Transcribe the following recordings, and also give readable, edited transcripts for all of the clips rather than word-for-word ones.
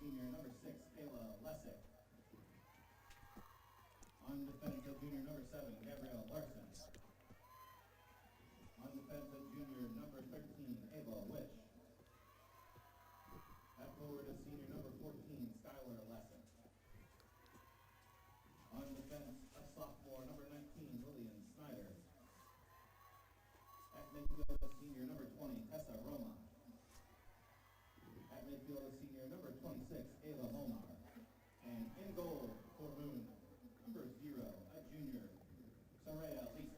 senior number 6, Kayla Lessick. On defense of junior number 7, Gabrielle Larson. On defense of junior number 13, Ava Wish. At forward is senior number 14, Skylar Lesson. On defense of sophomore number 19, Lillian Snyder. At midfield is senior number 20, Tessa Roma. At midfield is senior number 26, Ava Molnar. And in goal for Moon, number 0, a junior, Soraya Leach.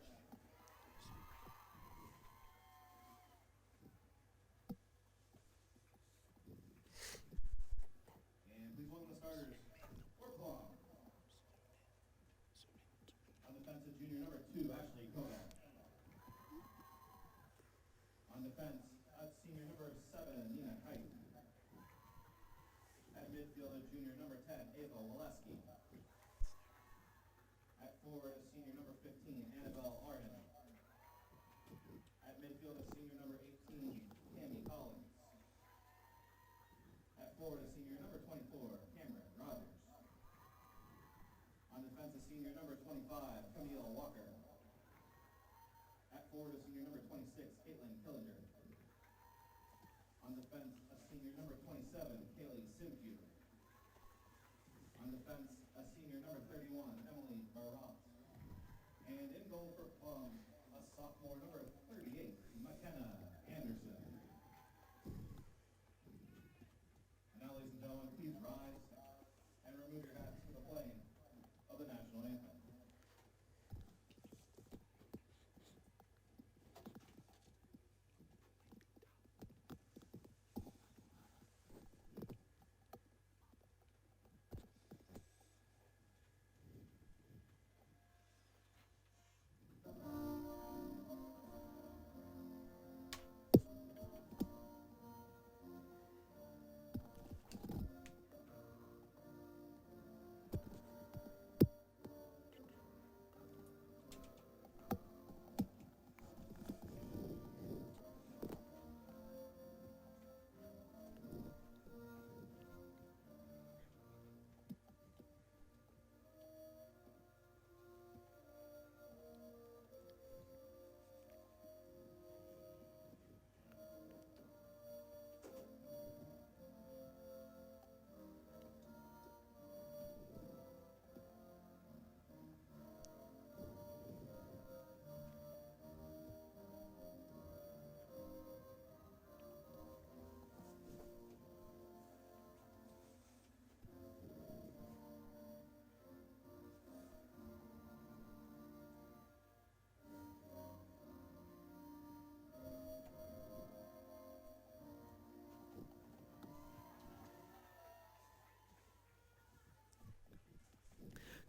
And please welcome the starters for Plum. On defense is junior number 2, Ashley Kovac. On defense, senior number 7, Nina Kite. At midfield is junior number 10, Ava Waleski. At forward is senior number 15, Annabelle Arden. At midfield is senior number 18, Tammy Collins. At forward is senior number 24, Cameron Rogers. On defense is senior number 25, Camille Walker. At forward is senior number 26, Caitlin Killinger. On defense, senior number 27, Kaylee Simpew. On defense, senior number 31, Emily Barat. And in goal for Plum, a sophomore number 38, McKenna Anderson. And now, ladies and gentlemen, please rise and remove your hats for the playing of the national anthem.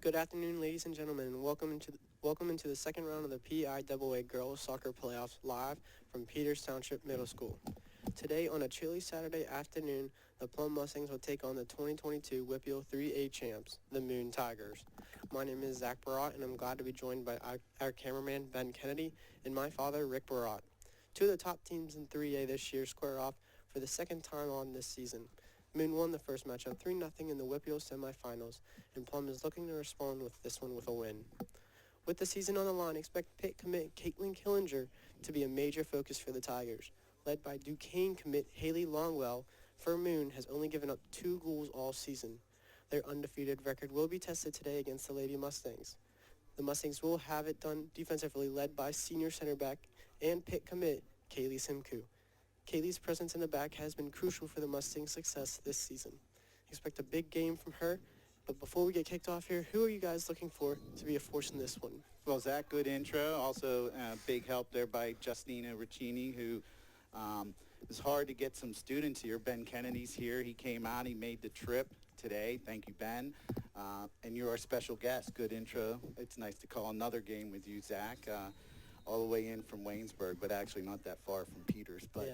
Good afternoon, ladies and gentlemen, and welcome into the second round of the PIAA Girls Soccer Playoffs live from Peters Township Middle School. Today, on a chilly Saturday afternoon, the Plum Mustangs will take on the 2022 WPIAL 3A champs, the Moon Tigers. My name is Zach Barat, and I'm glad to be joined by our cameraman, Ben Kennedy, and my father, Rick Barat. Two of the top teams in 3A this year square off for the second time on this season. Moon won the first matchup 3-0 in the WPIAL semifinals, and Plum is looking to respond with this one with a win. With the season on the line, expect Pitt commit Caitlin Killinger to be a major focus for the Tigers. Led by Duquesne commit Haley Longwell, Moon has only given up 2 goals all season. Their undefeated record will be tested today against the Lady Mustangs. The Mustangs will have it done defensively, led by senior center back and Pitt commit Kaylee Simku. Kaylee's presence in the back has been crucial for the Mustangs' success this season. Expect a big game from her, but before we get kicked off here, who are you guys looking for to be a force in this one? Well, Zach, good intro. Also, big help there by Justina Riccini, who it's hard to get some students here. Ben Kennedy's here. He came out. He made the trip today. Thank you, Ben. And you're our special guest. Good intro. It's nice to call another game with you, Zach. All the way in from Waynesburg, but actually not that far from Peters. But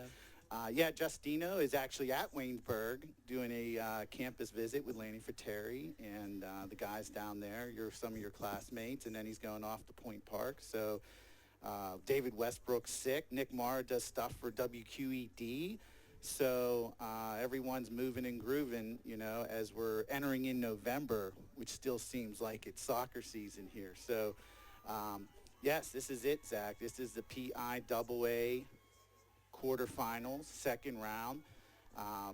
Justino is actually at Waynesburg doing a campus visit with Lanny Terry and the guys down there. You're some of your classmates, and then he's going off to Point Park. So David Westbrook's sick. Nick Marr does stuff for WQED. So everyone's moving and grooving, you know, as we're entering in November, which still seems like it's soccer season here. So, yes, this is it, Zach. This is the PIAA quarterfinals, second round.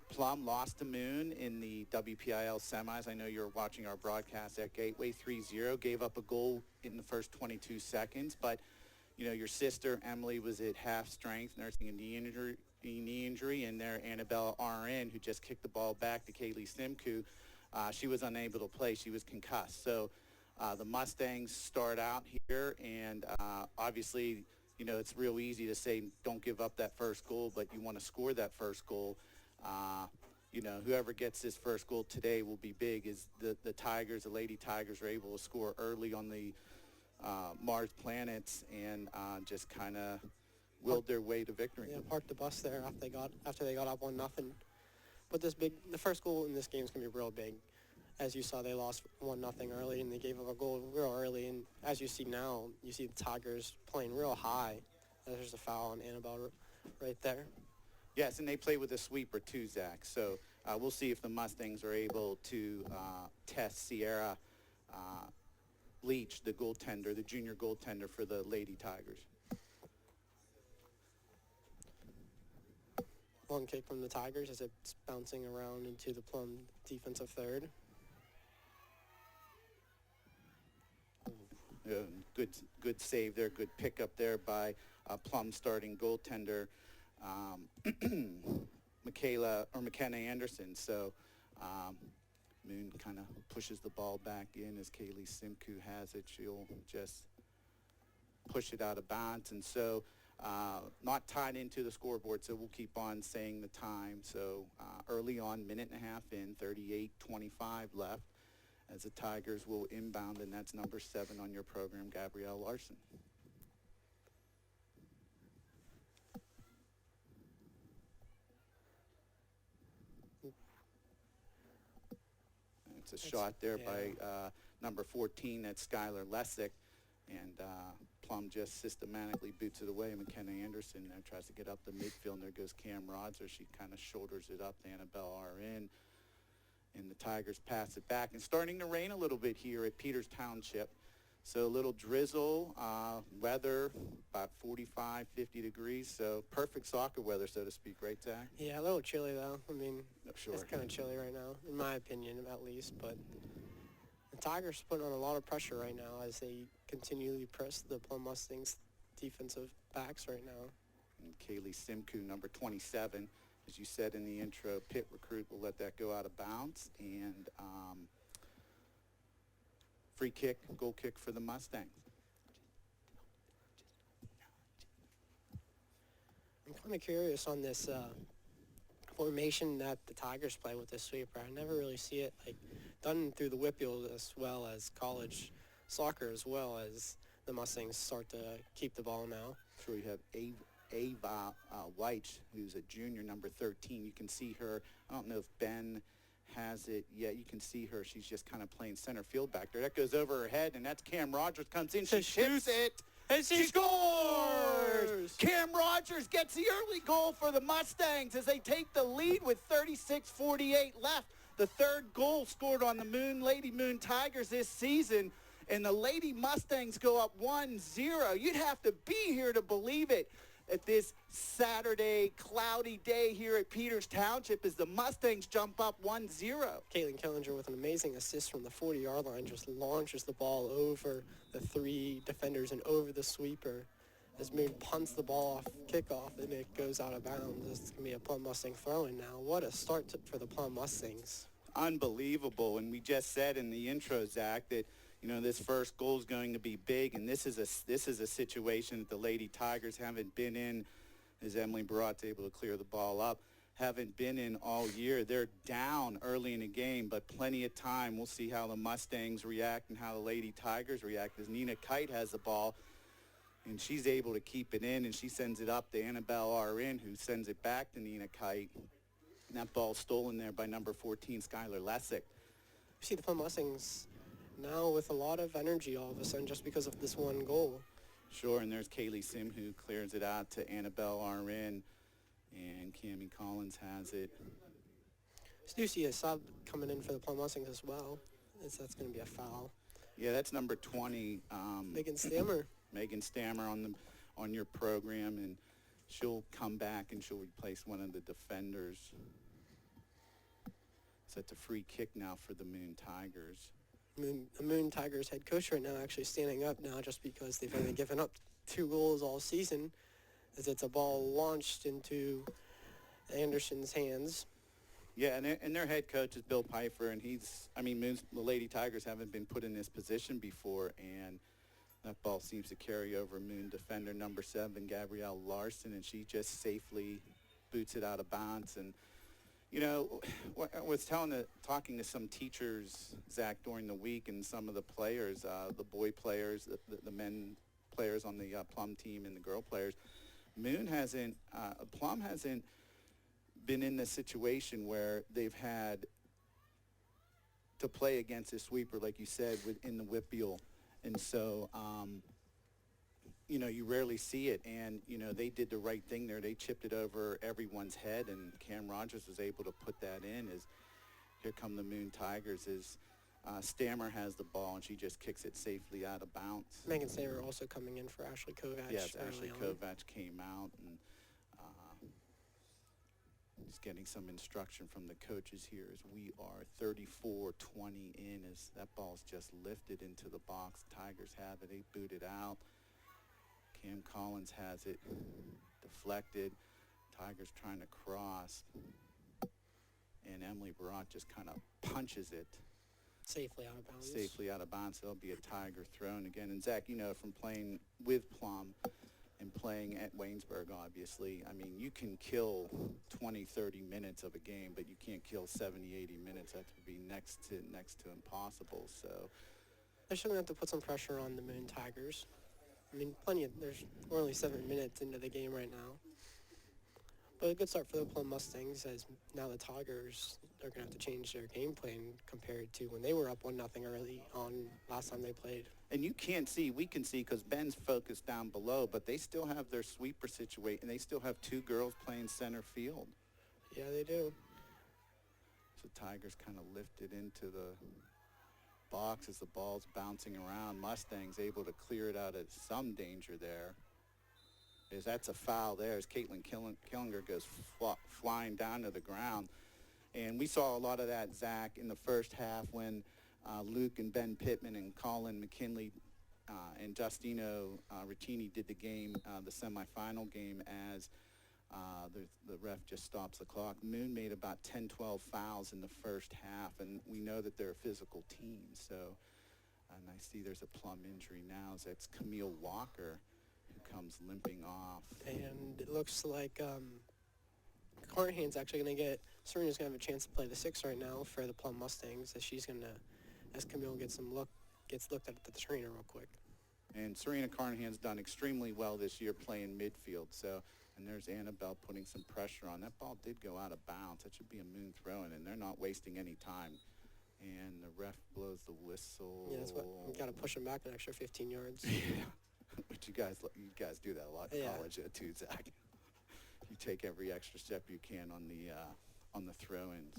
Plum lost to Moon in the WPIL semis. I know you're watching our broadcast at Gateway 3-0. Gave up a goal in the first 22 seconds. But, you know, your sister, Emily, was at half strength, nursing a knee injury, and there Annabelle RN, who just kicked the ball back to Kaylee Simku, she was unable to play. She was concussed. So the Mustangs start out here, and obviously, you know, it's real easy to say don't give up that first goal, but you want to score that first goal. You know, whoever gets this first goal today will be big. Is the Tigers, the Lady Tigers, are able to score early on the Mars Planets and just kind of willed their way to victory. Yeah, parked the bus there after they got up 1-0. But the first goal in this game is gonna be real big. As you saw, they lost 1-0 early, and they gave up a goal real early. And as you see now, you see the Tigers playing real high. There's a foul on Annabelle right there. Yes, and they play with a sweeper too, Zach. So we'll see if the Mustangs are able to test Sierra Leach, the goaltender, the junior goaltender for the Lady Tigers. Long kick from the Tigers as it's bouncing around into the Plum defensive third. Good save there, good pickup there by Plum starting goaltender McKenna Anderson. So Moon kind of pushes the ball back in as Kaylee Simku has it. She'll just push it out of bounds, and so not tied into the scoreboard, so we'll keep on saying the time. So early on, minute and a half in, 38:25 left, as the Tigers will inbound, and that's number 7 on your program, Gabrielle Larson. It's a shot there by number 14, that's Skylar Lessick, and Plum just systematically boots it away. McKenna Anderson there tries to get up the midfield, and there goes Cam Rodzer. She kind of shoulders it up to Annabelle RN, and the Tigers pass it back. And starting to rain a little bit here at Peters Township. So a little drizzle, weather, about 45, 50 degrees. So perfect soccer weather, so to speak, right, Zach? Yeah, a little chilly, though. I mean, Sure. It's kind of chilly right now, in my opinion, at least. But the Tigers putting on a lot of pressure right now as they continually press the Plum Mustangs defensive backs right now. And Kaylee Simku, number 27, as you said in the intro, pit recruit, will let that go out of bounds. And free kick, goal kick for the Mustangs. I'm kind of curious on this formation that the Tigers play with this sweeper. I never really see it done through the Whippeal as well as college soccer, as well as the Mustangs start to keep the ball now. So we have Ava White, who's a junior, number 13. You can see her. I don't know if Ben has it yet. You can see her. She's just kind of playing center field back there. That goes over her head, and that's Cam Rogers comes in. She shoots it, and she scores! Cam Rogers gets the early goal for the Mustangs as they take the lead with 36:48 left. The third goal scored on the Lady Moon Tigers this season, and the Lady Mustangs go up 1-0. You'd have to be here to believe it at this Saturday cloudy day here at Peters Township as the Mustangs jump up 1-0. Caitlin Killinger with an amazing assist from the 40-yard line just launches the ball over the 3 defenders and over the sweeper as Moon punts the ball off kickoff, and it goes out of bounds. It's going to be a Plum Mustang throw-in now. What a start for the Plum Mustangs. Unbelievable. And we just said in the intro, Zach, that you know, this first goal is going to be big, and this is a situation that the Lady Tigers haven't been in, as Emily Barat's able to clear the ball up, haven't been in all year. They're down early in the game, but plenty of time. We'll see how the Mustangs react and how the Lady Tigers react, as Nina Kite has the ball, and she's able to keep it in, and she sends it up to Annabelle RN, who sends it back to Nina Kite. And that ball's stolen there by number 14, Skylar Lessick. You see the Plum Mustangs now with a lot of energy all of a sudden just because of this one goal. Sure, and there's Kaylee Sim who clears it out to Annabelle RN. And Cammie Collins has it. I do see a sub coming in for the Plum Mustangs as well. That's going to be a foul. Yeah, that's number 20. Megan Stammer. Megan Stammer on your program, and she'll come back and she'll replace one of the defenders. So it's a free kick now for the Moon Tigers. The Moon Tigers head coach right now actually standing up now just because they've only given up 2 goals all season, as it's a ball launched into Anderson's hands. Yeah, and their head coach is Bill Pfeiffer, and the Lady Tigers haven't been put in this position before, and that ball seems to carry over Moon defender number 7, Gabrielle Larson, and she just safely boots it out of bounds. And you know, I was talking to some teachers, Zach, during the week, and some of the players, the boy players, the men players on the Plum team, and the girl players. Plum hasn't been in this situation where they've had to play against a sweeper, like you said, in the Whippeal. And so, you rarely see it. And, they did the right thing there. They chipped it over everyone's head, and Cam Rogers was able to put that in. As here come the Moon Tigers. As Stammer has the ball, and she just kicks it safely out of bounds. Megan Stammer also coming in for Ashley Kovac. Yes, Ashley Kovac came out, and just getting some instruction from the coaches here as we are 34-20 in, as that ball's just lifted into the box. Tigers have it. They boot it out. Cam Collins has it deflected. Tigers trying to cross. And Emily Barat just kind of punches it. Safely out of bounds. Safely out of bounds. There'll be a Tiger thrown again. And Zach, from playing with Plum and playing at Waynesburg, obviously, you can kill 20, 30 minutes of a game, but you can't kill 70, 80 minutes. That would be next to impossible. So they're still going to have to put some pressure on the Moon Tigers. We're only 7 minutes into the game right now. But a good start for the Plum Mustangs, as now the Tigers are going to have to change their game plan compared to when they were up 1-0 early on last time they played. And we can see, because Ben's focused down below, but they still have their sweeper situation, and they still have 2 girls playing center field. Yeah, they do. So Tigers kind of lifted into the box as the ball's bouncing around. Mustangs able to clear it out of some danger there. As that's a foul there, as Caitlin Killinger goes flying down to the ground. And we saw a lot of that, Zach, in the first half when Luke and Ben Pittman and Colin McKinley and Justino Riccini did the game, the semifinal game, as the ref just stops the clock. Moon made about 10, 12 fouls in the first half, and we know that they're a physical team. So, and I see there's a Plum injury now. So that's Camille Walker, who comes limping off. And it looks like Carnahan's actually going to Serena's going to have a chance to play the 6 right now for the Plum Mustangs, as Camille gets looked at the trainer real quick. And Serena Carnahan's done extremely well this year playing midfield. So, and there's Annabelle putting some pressure on. That ball did go out of bounds. That should be a Moon throw-in, and they're not wasting any time. And the ref blows the whistle. Yeah, that's what we got to push them back an extra 15 yards. Yeah, but you guys do that a lot in Yeah. college too, Zach. You take every extra step you can on the throw-ins.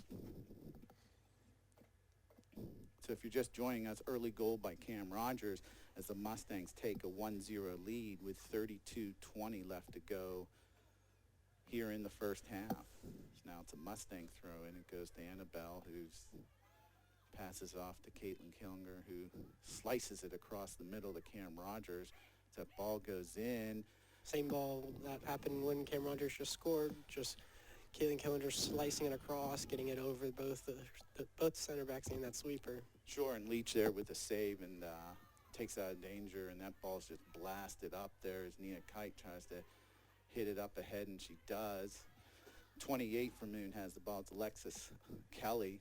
So if you're just joining us, early goal by Cam Rogers as the Mustangs take a 1-0 lead with 32:20 left to go here in the first half. So now it's a Mustang throw, and it goes to Annabelle, who passes off to Caitlin Killinger, who slices it across the middle to Cam Rogers. That ball goes in. Same ball that happened when Cam Rogers just scored. Just Caitlin Killinger slicing it across, getting it over both center backs and that sweeper. Sure, and Leach there with a save and takes out of danger, and that ball's just blasted up there as Nina Kite tries to hit it up ahead, and she does. 28 for Moon has the ball. It's Alexis Kelly.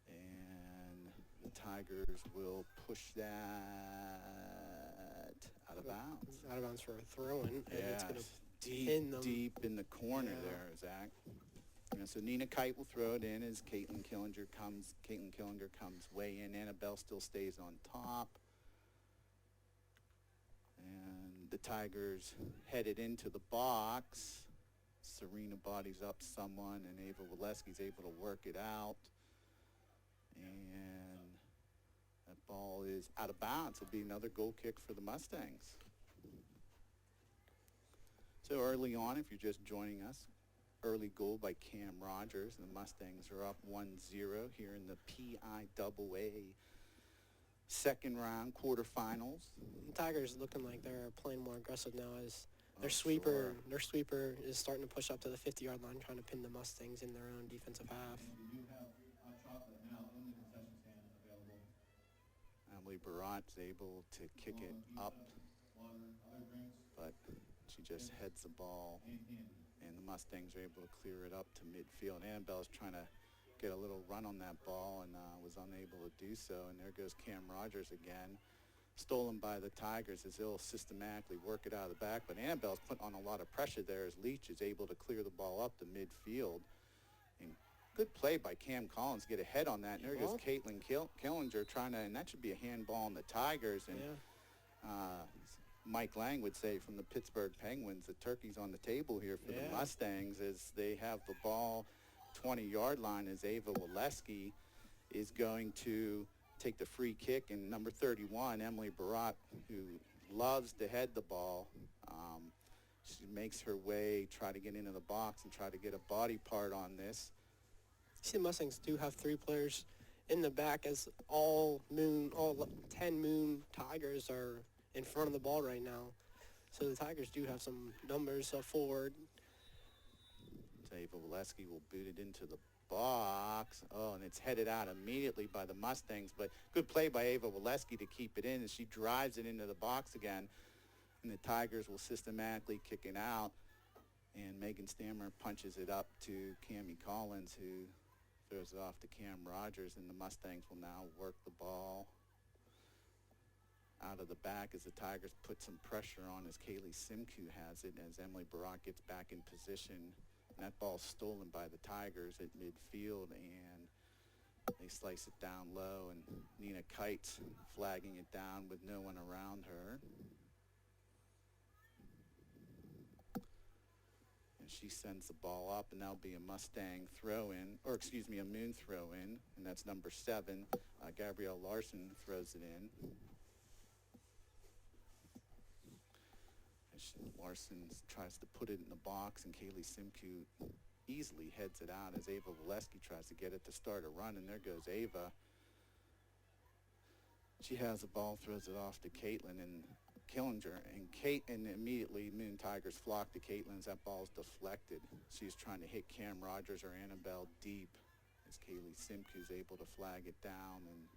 And the Tigers will push that out of bounds. Out of bounds for a throw-in. And it's going to deep in the corner there, Zach. So Nina Kite will throw it in as Caitlin Killinger comes way in. Annabelle still stays on top. And the Tigers headed into the box. Serena bodies up someone, and Ava Waleski's able to work it out. And that ball is out of bounds. It'll be another goal kick for the Mustangs. So early on, if you're just joining us, early goal by Cam Rogers. And the Mustangs are up 1-0 here in the PIAA second round quarterfinals. The Tigers looking like they're playing more aggressive now as their sure. sweeper is starting to push up to the 50-yard line, trying to pin the Mustangs in their own defensive half. And we do have hot chocolate now in the concession stand available. Emily Barat's able to kick it up, Water, other drinks, but she just heads the ball, and candy. and the Mustangs are able to clear it up to midfield. Annabelle's trying to get a little run on that ball and was unable to do so. And there goes Cam Rogers again, stolen by the Tigers as they'll systematically work it out of the back. But Annabelle's putting on a lot of pressure there as Leach is able to clear the ball up to midfield. And good play by Cam Collins to get ahead on that. And there goes Caitlin Killinger trying to, and that should be a handball on the Tigers. And Mike Lang would say from the Pittsburgh Penguins, the turkey's on the table here for the Mustangs as they have the ball 20-yard line as Ava Waleski is going to take the free kick, and number 31, Emily Barat, who loves to head the ball, she makes her way, try to get into the box and try to get a body part on this. See, the Mustangs do have 3 players in the back as all 10 Moon Tigers are in front of the ball right now. So the Tigers do have some numbers forward. Ava Waleski will boot it into the box. Oh, and it's headed out immediately by the Mustangs, but good play by Ava Waleski to keep it in as she drives it into the box again. And the Tigers will systematically kick it out, and Megan Stammer punches it up to Cammie Collins, who throws it off to Cam Rogers, and the Mustangs will now work the ball out of the back as the Tigers put some pressure on as Kaylee Simku has it, as Emily Barat gets back in position. And that ball's stolen by the Tigers at midfield, and they slice it down low, and Nina Kite's flagging it down with no one around her. And she sends the ball up, and that'll be a Mustang throw-in, or excuse me, a Moon throw-in, and that's number 7. Gabrielle Larson throws it in. Larson tries to put it in the box, and Kaylee Simku easily heads it out as Ava Waleski tries to get it to start a run, and there goes Ava. She has the ball, throws it off to Caitlin and Killinger, and immediately Moon Tigers flock to Caitlin as that ball's deflected. She's trying to hit Cam Rogers or Annabelle deep as Kaylee Simku's able to flag it down, and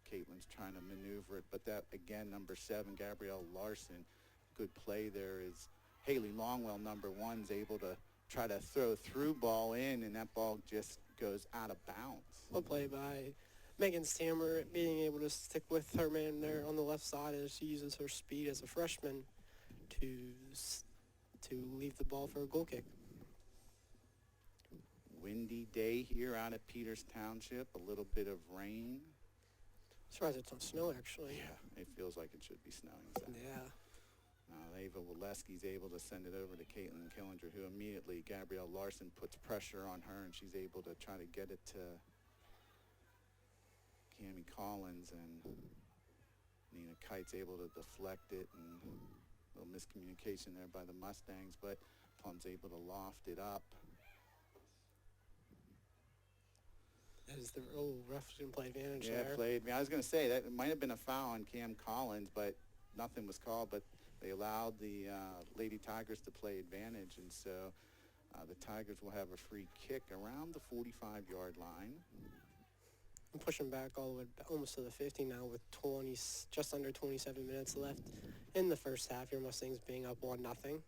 Caitlin's trying to maneuver it, but that, again, number 7, Gabrielle Larson, good play there is Haley Longwell, number 1, is able to try to throw a through ball in, and that ball just goes out of bounds. Well played by Megan Stammer, being able to stick with her man there on the left side as she uses her speed as a freshman to leave the ball for a goal kick. Windy day here out at Peters Township, a little bit of rain. Surprised it's not snow, actually. Yeah, it feels like it should be snowing. So. Yeah. Ava Waleski's able to send it over to Caitlin Killinger, who immediately, Gabrielle Larson puts pressure on her, and she's able to try to get it to Cammie Collins, and Nina Kite's able to deflect it, and a little miscommunication there by the Mustangs, but Plum's able to loft it up. As the ref didn't play advantage Yeah, there. played. I was going to say that it might have been a foul on Cam Collins, but nothing was called, but they allowed the Lady Tigers to play advantage, and so the Tigers will have a free kick around the 45-yard line. I'm pushing back all the way almost to the 50 now with just under 27 minutes left in the first half. Your Mustangs being up 1-0.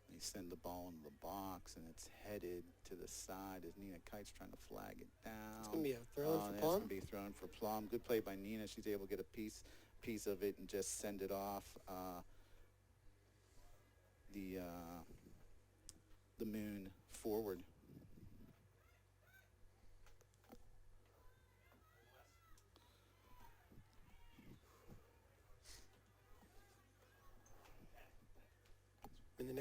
They send the ball into the box, and it's headed to the side as Nina Kite's trying to flag it down. It's going to be a throw for Plum. It's going to be thrown for Plum. Good play by Nina. She's able to get a piece of it and just send it off the Moon forward.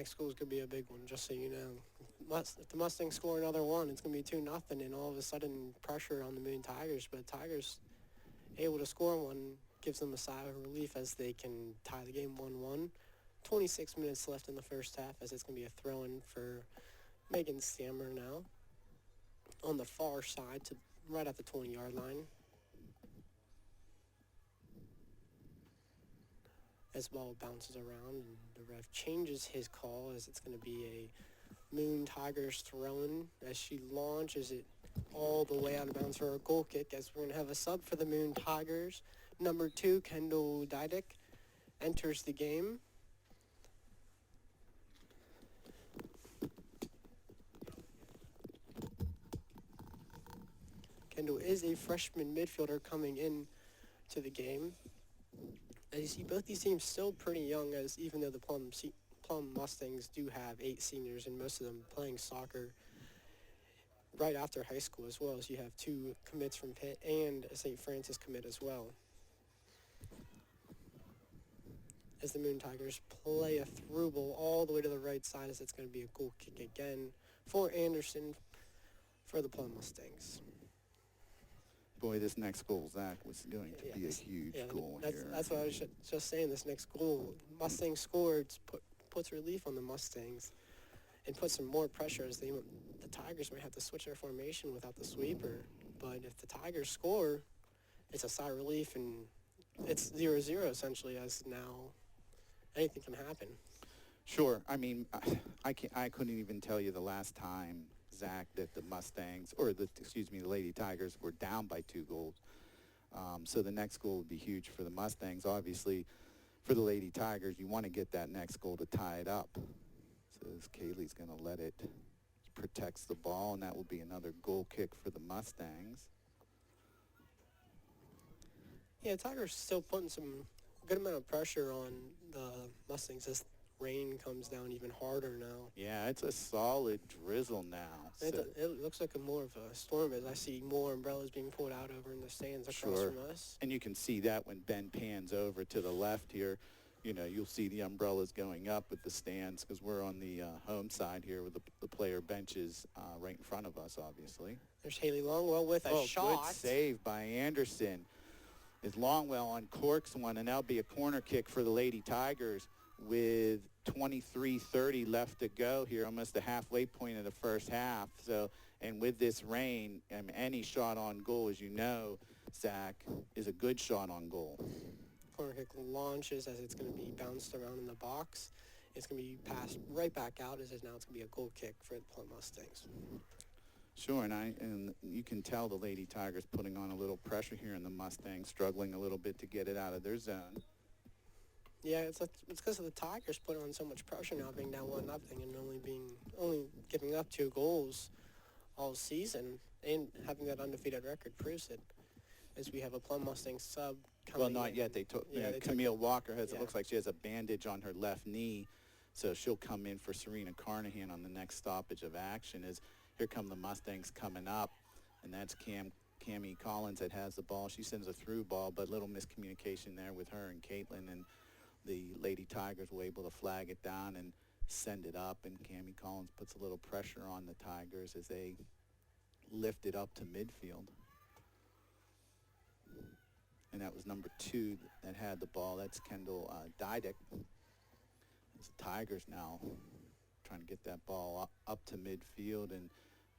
next goal is going to be a big one, just so you know. If the Mustangs score another one, it's going to be 2-0, and all of a sudden pressure on the Moon Tigers. But Tigers able to score one gives them a sigh of relief as they can tie the game 1-1. 26 minutes left in the first half, as it's going to be a throw-in for Megan Stammer now on the far side to right at the 20-yard line. As the ball bounces around, and the ref changes his call as it's going to be a Moon Tigers throw-in as she launches it all the way out of bounds for a goal kick, as we're going to have a sub for the Moon Tigers. Number 2, Kendall Dydick, enters the game. Kendall is a freshman midfielder coming in to the game. As you see, both these teams still pretty young, as even though the Plum Mustangs do have 8 seniors, and most of them playing soccer right after high school, as well as you have 2 commits from Pitt and a St. Francis commit as well. As the Moon Tigers play a through ball all the way to the right side, as it's going to be a goal kick again for Anderson for the Plum Mustangs. Boy, this next goal, Zach, was going to be a huge goal here. That's what I was just saying. This next goal, Mustangs scored, puts relief on the Mustangs and puts some more pressure, as the Tigers might have to switch their formation without the sweeper. But if the Tigers score, it's a sigh of relief, and it's 0-0 essentially, as now anything can happen. Sure. I mean, I couldn't even tell you the last time, Zach, that the Mustangs, or the Lady Tigers were down by 2 goals. So the next goal would be huge for the Mustangs. Obviously, for the Lady Tigers, you want to get that next goal to tie it up. So as Kaylee's going to let it, protects the ball, and that will be another goal kick for the Mustangs. Yeah, Tigers still putting some good amount of pressure on the Mustangs as rain comes down even harder now. Yeah, it's a solid drizzle now. So. It looks like more of a storm, as I see more umbrellas being pulled out over in the stands across from us. And you can see that when Ben pans over to the left here. You know, you'll see the umbrellas going up with the stands, because we're on the home side here with the player benches right in front of us, obviously. There's Haley Longwell with a shot. Good save by Anderson. Is Longwell uncorks one, and that'll be a corner kick for the Lady Tigers with 23:30 left to go here, almost the halfway point of the first half. So, and with this rain, any shot on goal, as you know, Zach, is a good shot on goal. Corner kick launches as it's going to be bounced around in the box. It's going to be passed right back out, as now it's going to be a goal kick for the Plum Mustangs. Sure, and you can tell the Lady Tigers putting on a little pressure here, and the Mustangs struggling a little bit to get it out of their zone. Yeah, it's because of the Tigers putting on so much pressure now, being down 1-0 and only giving up 2 goals all season, and having that undefeated record proves it. As we have a Plum Mustang sub coming in. Well, not yet. They took Camille Walker has. It looks like she has a bandage on her left knee, so she'll come in for Serena Carnahan on the next stoppage of action. As here come the Mustangs coming up, and that's Cammie Collins that has the ball. She sends a through ball, but little miscommunication there with her and Caitlin, and the Lady Tigers were able to flag it down and send it up, and Cammie Collins puts a little pressure on the Tigers as they lift it up to midfield. And that was number 2 that had the ball. That's Kendall Dydick. It's the Tigers now trying to get that ball up to midfield, and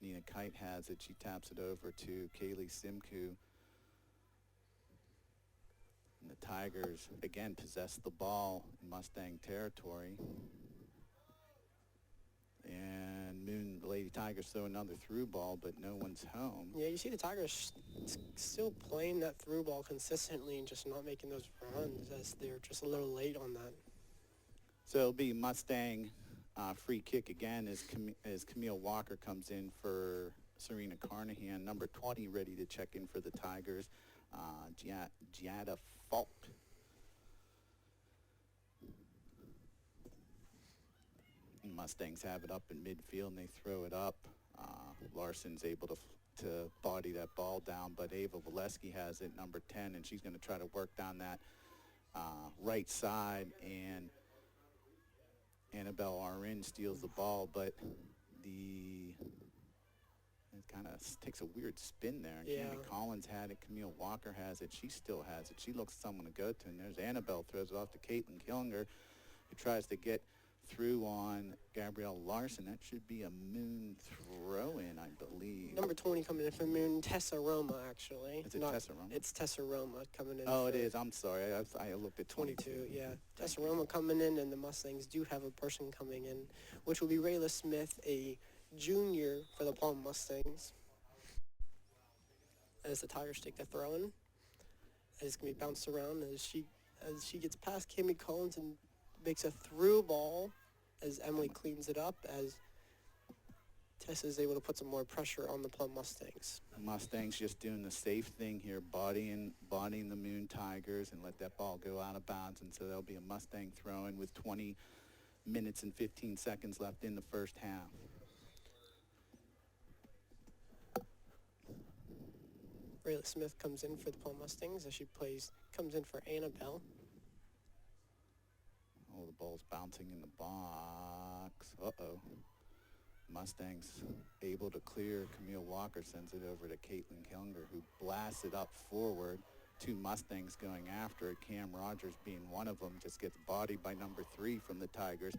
Nina Kite has it. She taps it over to Kaylee Simku. And the Tigers, again, possess the ball in Mustang territory. And the Lady Tigers throw another through ball, but no one's home. Yeah, you see the Tigers still playing that through ball consistently and just not making those runs, as they're just a little late on that. So it'll be Mustang free kick again as Camille Walker comes in for Serena Carnahan. Number 20 ready to check in for the Tigers, Giada Falk. Mustangs have it up in midfield, and they throw it up. Larson's able to body that ball down, but Ava Valesky has it, number 10, and she's going to try to work down that right side, and Annabelle RN steals the ball, but it kind of takes a weird spin there. Yeah. Candy Collins had it. Camille Walker has it. She still has it. She looks someone to go to, and there's Annabelle, throws it off to Caitlin Killinger, who tries to get through on Gabrielle Larson. That should be a Moon throw-in, I believe. Number 20 coming in for Moon, Tessa Roma, actually. Is it Tessa Roma? It's Tessa Roma coming in. Oh, for it is. I'm sorry. I looked at 22, yeah. Tessa Roma coming in, and the Mustangs do have a person coming in, which will be Rayla Smith, a junior for the Plum Mustangs. As the Tigers take the throw-in, it's going to be bounced around as she gets past Kimmy Collins and makes a through ball as Emily cleans it up, as Tessa is able to put some more pressure on the Plum Mustangs. Mustangs just doing the safe thing here, bodying the Moon Tigers, and let that ball go out of bounds. And so there'll be a Mustang throw-in with 20 minutes and 15 seconds left in the first half. Rayla Smith comes in for the Plum Mustangs as she comes in for Annabelle. Oh, the ball's bouncing in the box. Uh-oh. Mustangs able to clear. Camille Walker sends it over to Caitlin Killinger, who blasts it up forward. Two Mustangs going after it. Cam Rogers being one of them, just gets bodied by number 3 from the Tigers,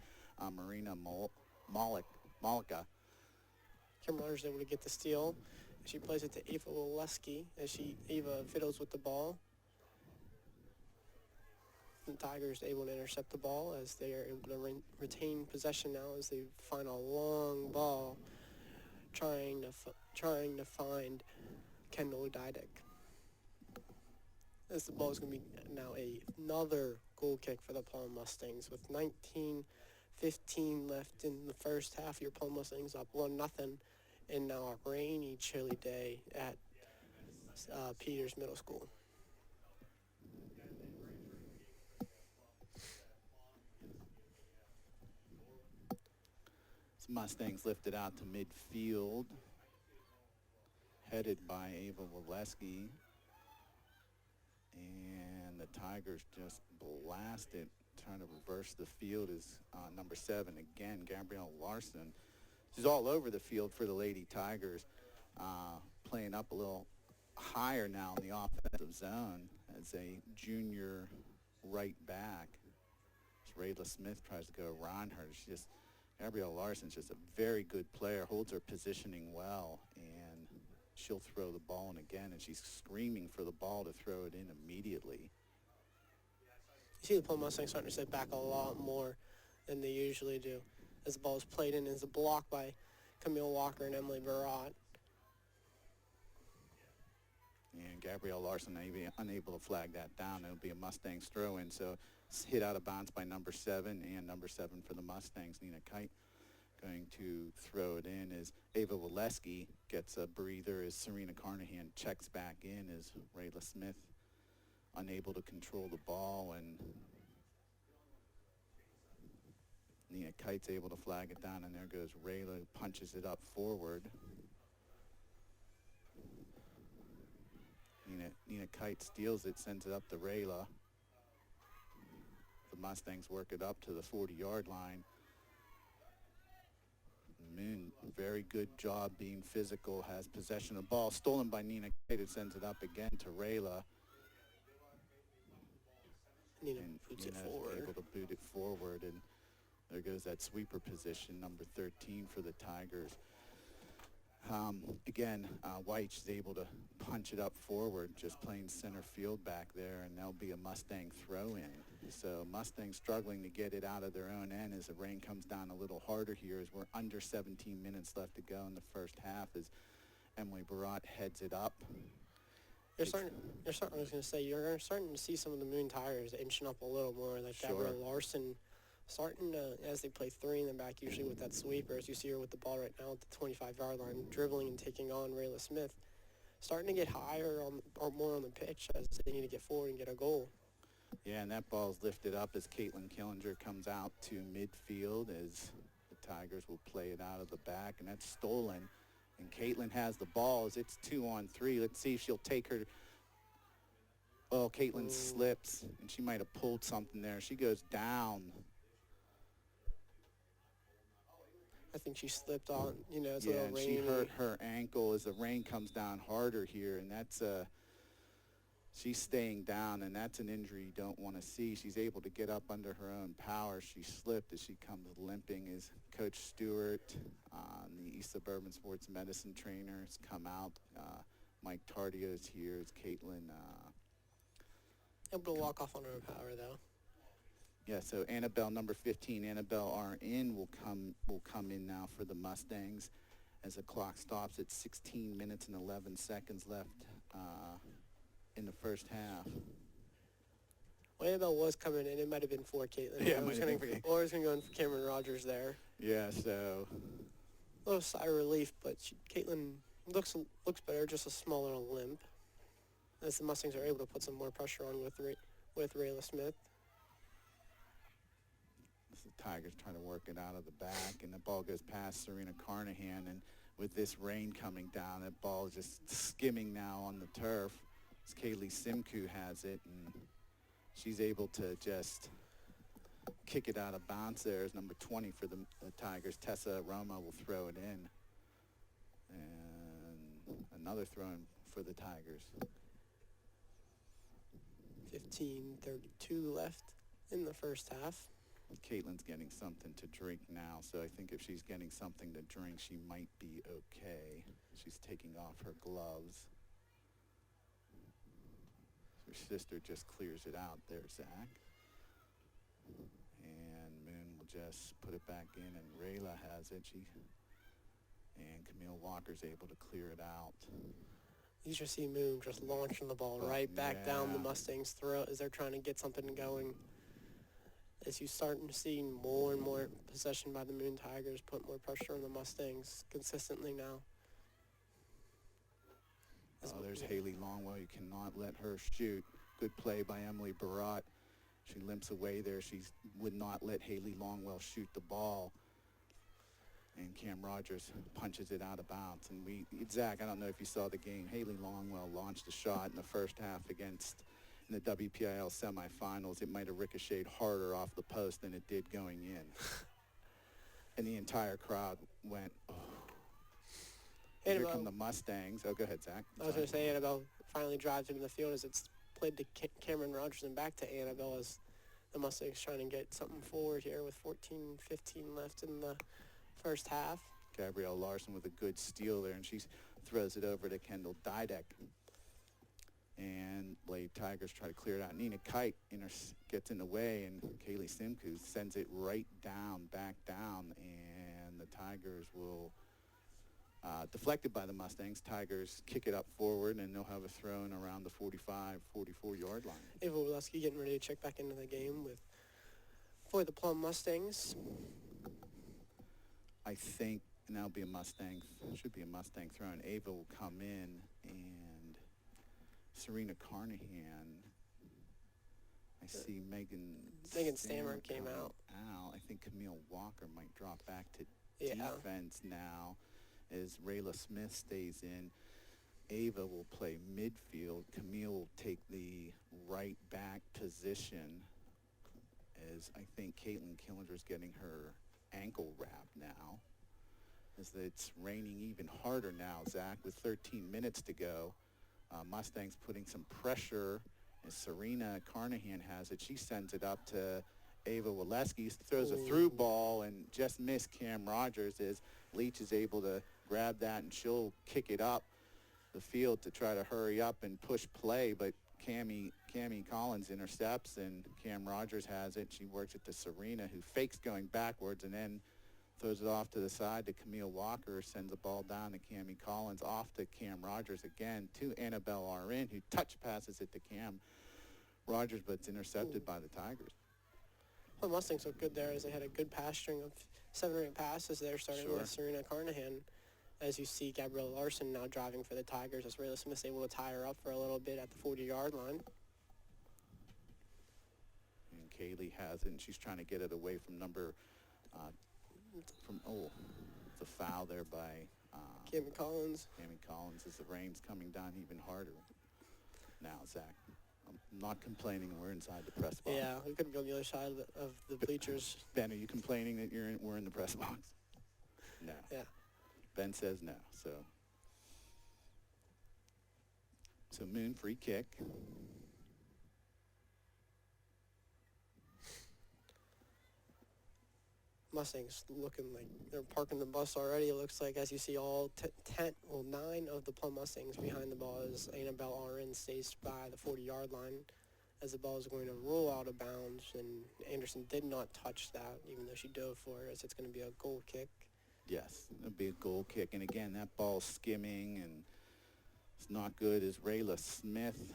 Marina Malika. Kim Rogers able to get the steal. She plays it to Ava Waleski as Ava fiddles with the ball. The Tigers able to intercept the ball as they are able to retain possession now as they find a long ball trying to find Kendall Didek. As the ball is going to be now another goal kick for the Plum Mustangs with 19:15 left in the first half. Your Plum Mustangs up 1-0 in now a rainy, chilly day at Peters Middle School. Mustangs lifted out to midfield, headed by Ava Waleski, and the Tigers just blasted, trying to reverse the field is number 7 again, Gabrielle Larson. She's all over the field for the Lady Tigers, playing up a little higher now in the offensive zone as a junior right back. Rayla Smith tries to go around her. Gabrielle Larson's just a very good player, holds her positioning well, and she'll throw the ball in again, and she's screaming for the ball to throw it in immediately. You see the Plum Mustangs starting to sit back a lot more than they usually do as the ball is played in as a block by Camille Walker and Emily Barat. And Gabrielle Larson unable to flag that down. It'll be a Mustangs throw-in, so it's hit out of bounds by number 7, and number 7 for the Mustangs, Nina Kite, going to throw it in as Ava Waleski gets a breather as Serena Carnahan checks back in as Rayla Smith unable to control the ball, and Nina Kite's able to flag it down, and there goes Rayla, who punches it up forward. Nina Kite steals it, sends it up to Rayla. The Mustangs work it up to the 40-yard line. Moon, very good job being physical, has possession of the ball. Stolen by Nina Kite, who sends it up again to Rayla. Nina boots it forward. Able to boot it forward, and there goes that sweeper position, number 13 for the Tigers. Again, White is able to punch it up forward, just playing center field back there, and there'll be a Mustang throw-in. So Mustangs struggling to get it out of their own end as the rain comes down a little harder here, as we're under 17 minutes left to go in the first half as Emily Barat heads it up. You're starting to see some of the Moon Tigers inching up a little more, like Sure. Gabrielle Larson starting to, as they play 3 in the back, usually with that sweeper, as you see her with the ball right now at the 25-yard line, dribbling and taking on Rayla Smith, starting to get higher or more on the pitch as they need to get forward and get a goal. Yeah, and that ball's lifted up as Caitlin Killinger comes out to midfield as the Tigers will play it out of the back, and that's stolen. And Caitlin has the ball as it's 2-on-3. Let's see if she'll take her. Oh, Caitlin slips, and she might have pulled something there. She goes down. I think she slipped on, it's a Yeah, little and rainy. she hurt her ankle as the rain comes down harder here, and that's she's staying down, and that's an injury you don't want to see. She's able to get up under her own power. She slipped as she comes limping. As Coach Stewart, the East Suburban Sports Medicine trainer, has come out. Mike Tardio is here. Is Caitlin? Able to walk off on her own power, though. Yeah, so Annabelle, number 15, Annabelle RN will come in now for the Mustangs as the clock stops at 16 minutes and 11 seconds left in the first half. Well, Annabelle was coming in. It might have been for Caitlin. Yeah, or it was might have going been for- or it was going to go in for Cameron Rogers there. Yeah, so A little sigh of relief, but Caitlin looks better, just a small little limp. As the Mustangs are able to put some more pressure on with Rayla Smith. the Tigers trying to work it out of the back, and the ball goes past Serena Carnahan, and with this rain coming down, that ball is just skimming now on the turf. As Kaylee Simku has it, and she's able to just kick it out of bounds there as number 20 for the Tigers. Tessa Roma will throw it in. And another throw in for the Tigers. 15:32 left in the first half. Caitlin's getting something to drink now, so I think if she's getting something to drink, she might be okay. She's taking off her gloves. Her sister just clears it out there, Zach. And Moon will just put it back in, and Rayla has it. And Camille Walker's able to clear it out. You just see Moon just launching the ball right back down the Yeah. Mustangs' throat as they're trying to get something going. As you start to see more and more possession by the Moon Tigers, put more pressure on the Mustangs consistently now. Oh, there's Haley Longwell. You cannot let her shoot. Good play by Emily Barat. She limps away there. She would not let Haley Longwell shoot the ball. And Cam Rogers punches it out of bounds. And Zach, I don't know if you saw the game. Haley Longwell launched a shot in the first half against in the WPIAA semifinals. It might have ricocheted harder off the post than it did going in. And the entire crowd went, oh. Here come the Mustangs. Oh, go ahead, Zach. I was going to say Annabelle finally drives into the field as it's played to Cameron Rogers and back to Annabelle as the Mustangs trying to get something forward here with 14:15 left in the first half. Gabrielle Larson with a good steal there, and she throws it over to Kendall Dydek. And Blade Tigers try to clear it out. Nina Kite gets in the way, and Kaylee Simku sends it right down, back down, and the Tigers will, deflected by the Mustangs, Tigers kick it up forward, and they'll have a throw in around the 45, 44-yard line. Ava Waleski getting ready to check back into the game for the Plum Mustangs. I think, and that'll be a Mustang, should be a Mustang throw, and Ava will come in, and Serena Carnahan, I see Megan Stammer came out. I think Camille Walker might drop back to Yeah. defense now as Rayla Smith stays in. Ava will play midfield. Camille will take the right back position as I think Caitlin Killinger's getting her ankle wrapped now. As it's raining even harder now, Zach, with 13 minutes to go. Mustangs putting some pressure as Serena Carnahan has it. She sends it up to Ava Waleski, throws a through ball and just missed Cam Rogers as Leach is able to grab that, and she'll kick it up the field to try to hurry up and push play, but Cammie Collins intercepts, and Cam Rogers has it. She works it to Serena, who fakes going backwards and then throws it off to the side to Camille Walker, sends the ball down to Cammie Collins, off to Cam Rogers again, to Annabelle RN, who touch passes it to Cam Rogers, but it's intercepted by the Tigers. Well, the Mustangs look good there as they had a good pass string of 7 or 8 passes there, starting with Serena Carnahan. As you see Gabrielle Larson now driving for the Tigers as Rayla Smith's able to tie her up for a little bit at the 40-yard line. And Kaylee has it, and she's trying to get it away from it's a foul there by Cammie Collins. Cammie Collins as the rain's coming down even harder. Now, Zach, I'm not complaining. We're inside the press box. Yeah, we could be on the other side of the bleachers. Ben, are you complaining that we're in the press box? No. Yeah. Ben says no. So Moon free kick. Mustangs looking like they're parking the bus already. It looks like, as you see, all 9 of the Plum Mustangs behind the ball as Annabelle RN stays by the 40-yard line as the ball is going to roll out of bounds, and Anderson did not touch that, even though she dove for it, as it's going to be a goal kick. Yes, it'll be a goal kick. And again, that ball's skimming, and it's not good as Rayla Smith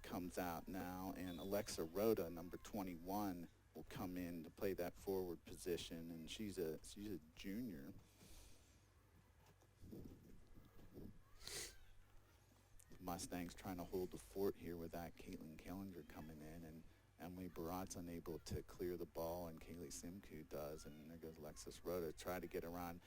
comes out now, and Alexa Rhoda, number 21, will come in to play that forward position, and she's a junior. Mustangs trying to hold the fort here with that Caitlin Killinger coming in, and Emily Barat's unable to clear the ball, and Kaylee Simku does, and there goes Alexis Rhoda to try to get around,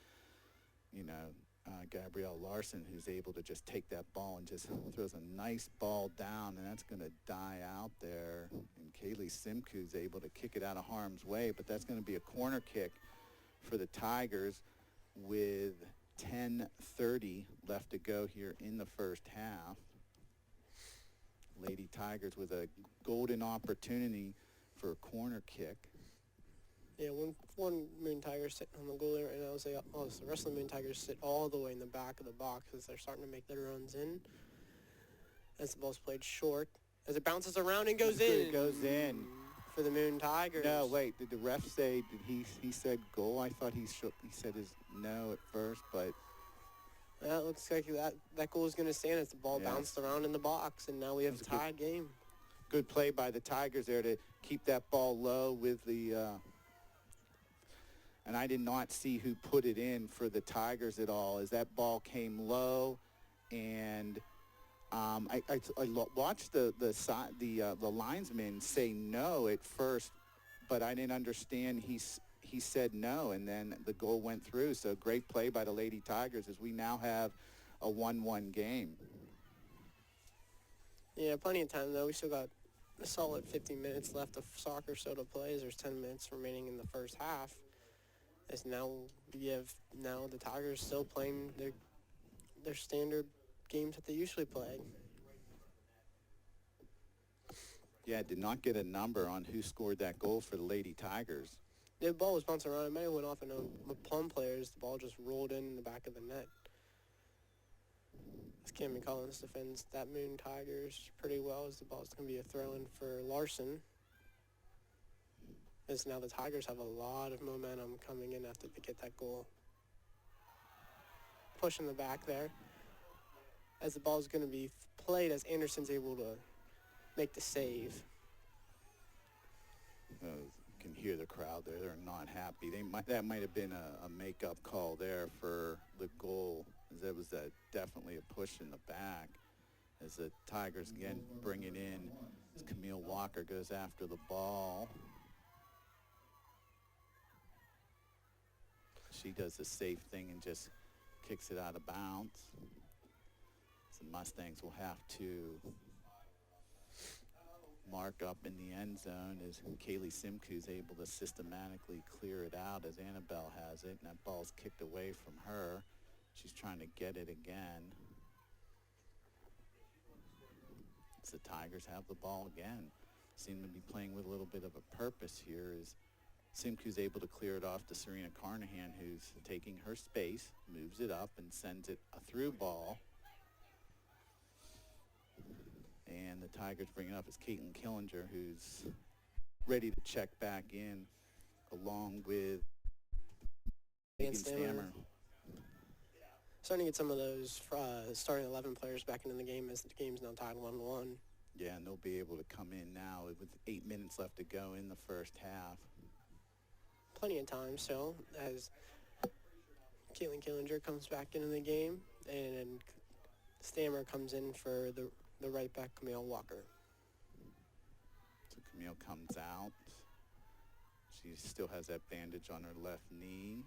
Gabrielle Larson, who's able to just take that ball and just throws a nice ball down, and that's going to die out there. And Kaylee Simku's able to kick it out of harm's way, but that's going to be a corner kick for the Tigers with 10:30 left to go here in the first half. Lady Tigers with a golden opportunity for a corner kick. Yeah, one Moon Tigers sitting on the goalie right now. The rest of the Moon Tigers sit all the way in the back of the box as they're starting to make their runs in. As the ball's played short, as it bounces around and goes in. It goes in. For the Moon Tigers. No, wait, did the ref say, he said goal? I thought he said his no at first, but. Well, it looks like that goal is going to stand as the ball bounced around in the box, and now we have a tied game. Good play by the Tigers there to keep that ball low with the and I did not see who put it in for the Tigers at all as that ball came low, and I watched the linesman say no at first, but I didn't understand he said no, and then the goal went through. So great play by the Lady Tigers as we now have a 1-1 game. Yeah, plenty of time though. We still got a solid 15 minutes left of soccer so to play as there's 10 minutes remaining in the first half. As now the Tigers still playing their standard games that they usually play. Yeah, did not get a number on who scored that goal for the Lady Tigers. The ball was bouncing around. It might have went off in a Plum players. The ball just rolled in the back of the net. As Cameron Collins defends that Moon Tigers pretty well, as the ball's going to be a throw-in for Larson. As now the Tigers have a lot of momentum coming in after they get that goal. Push in the back there. As the ball's going to be played, as Anderson's able to make the save. You can hear the crowd there. They're not happy. That might have been a make-up call there for the goal, as that was definitely a push in the back. As the Tigers again bring it in, as Camille Walker goes after the ball. She does the safe thing and just kicks it out of bounds. So the Mustangs will have to mark up in the end zone as Kaylee Simku is able to systematically clear it out as Annabelle has it, and that ball's kicked away from her. She's trying to get it again. As the Tigers have the ball again. Seem to be playing with a little bit of a purpose here as Simku's able to clear it off to Serena Carnahan, who's taking her space, moves it up, and sends it a through ball. And the Tigers bring it up as Caitlin Killinger, who's ready to check back in, along with Megan Stammer. Starting to get some of those starting 11 players back into the game as the game's now tied 1-1. Yeah, and they'll be able to come in now with 8 minutes left to go in the first half. Plenty of time still as Caitlin Killinger comes back into the game, and Stammer comes in for the right back, Camille Walker. So Camille comes out. She still has that bandage on her left knee.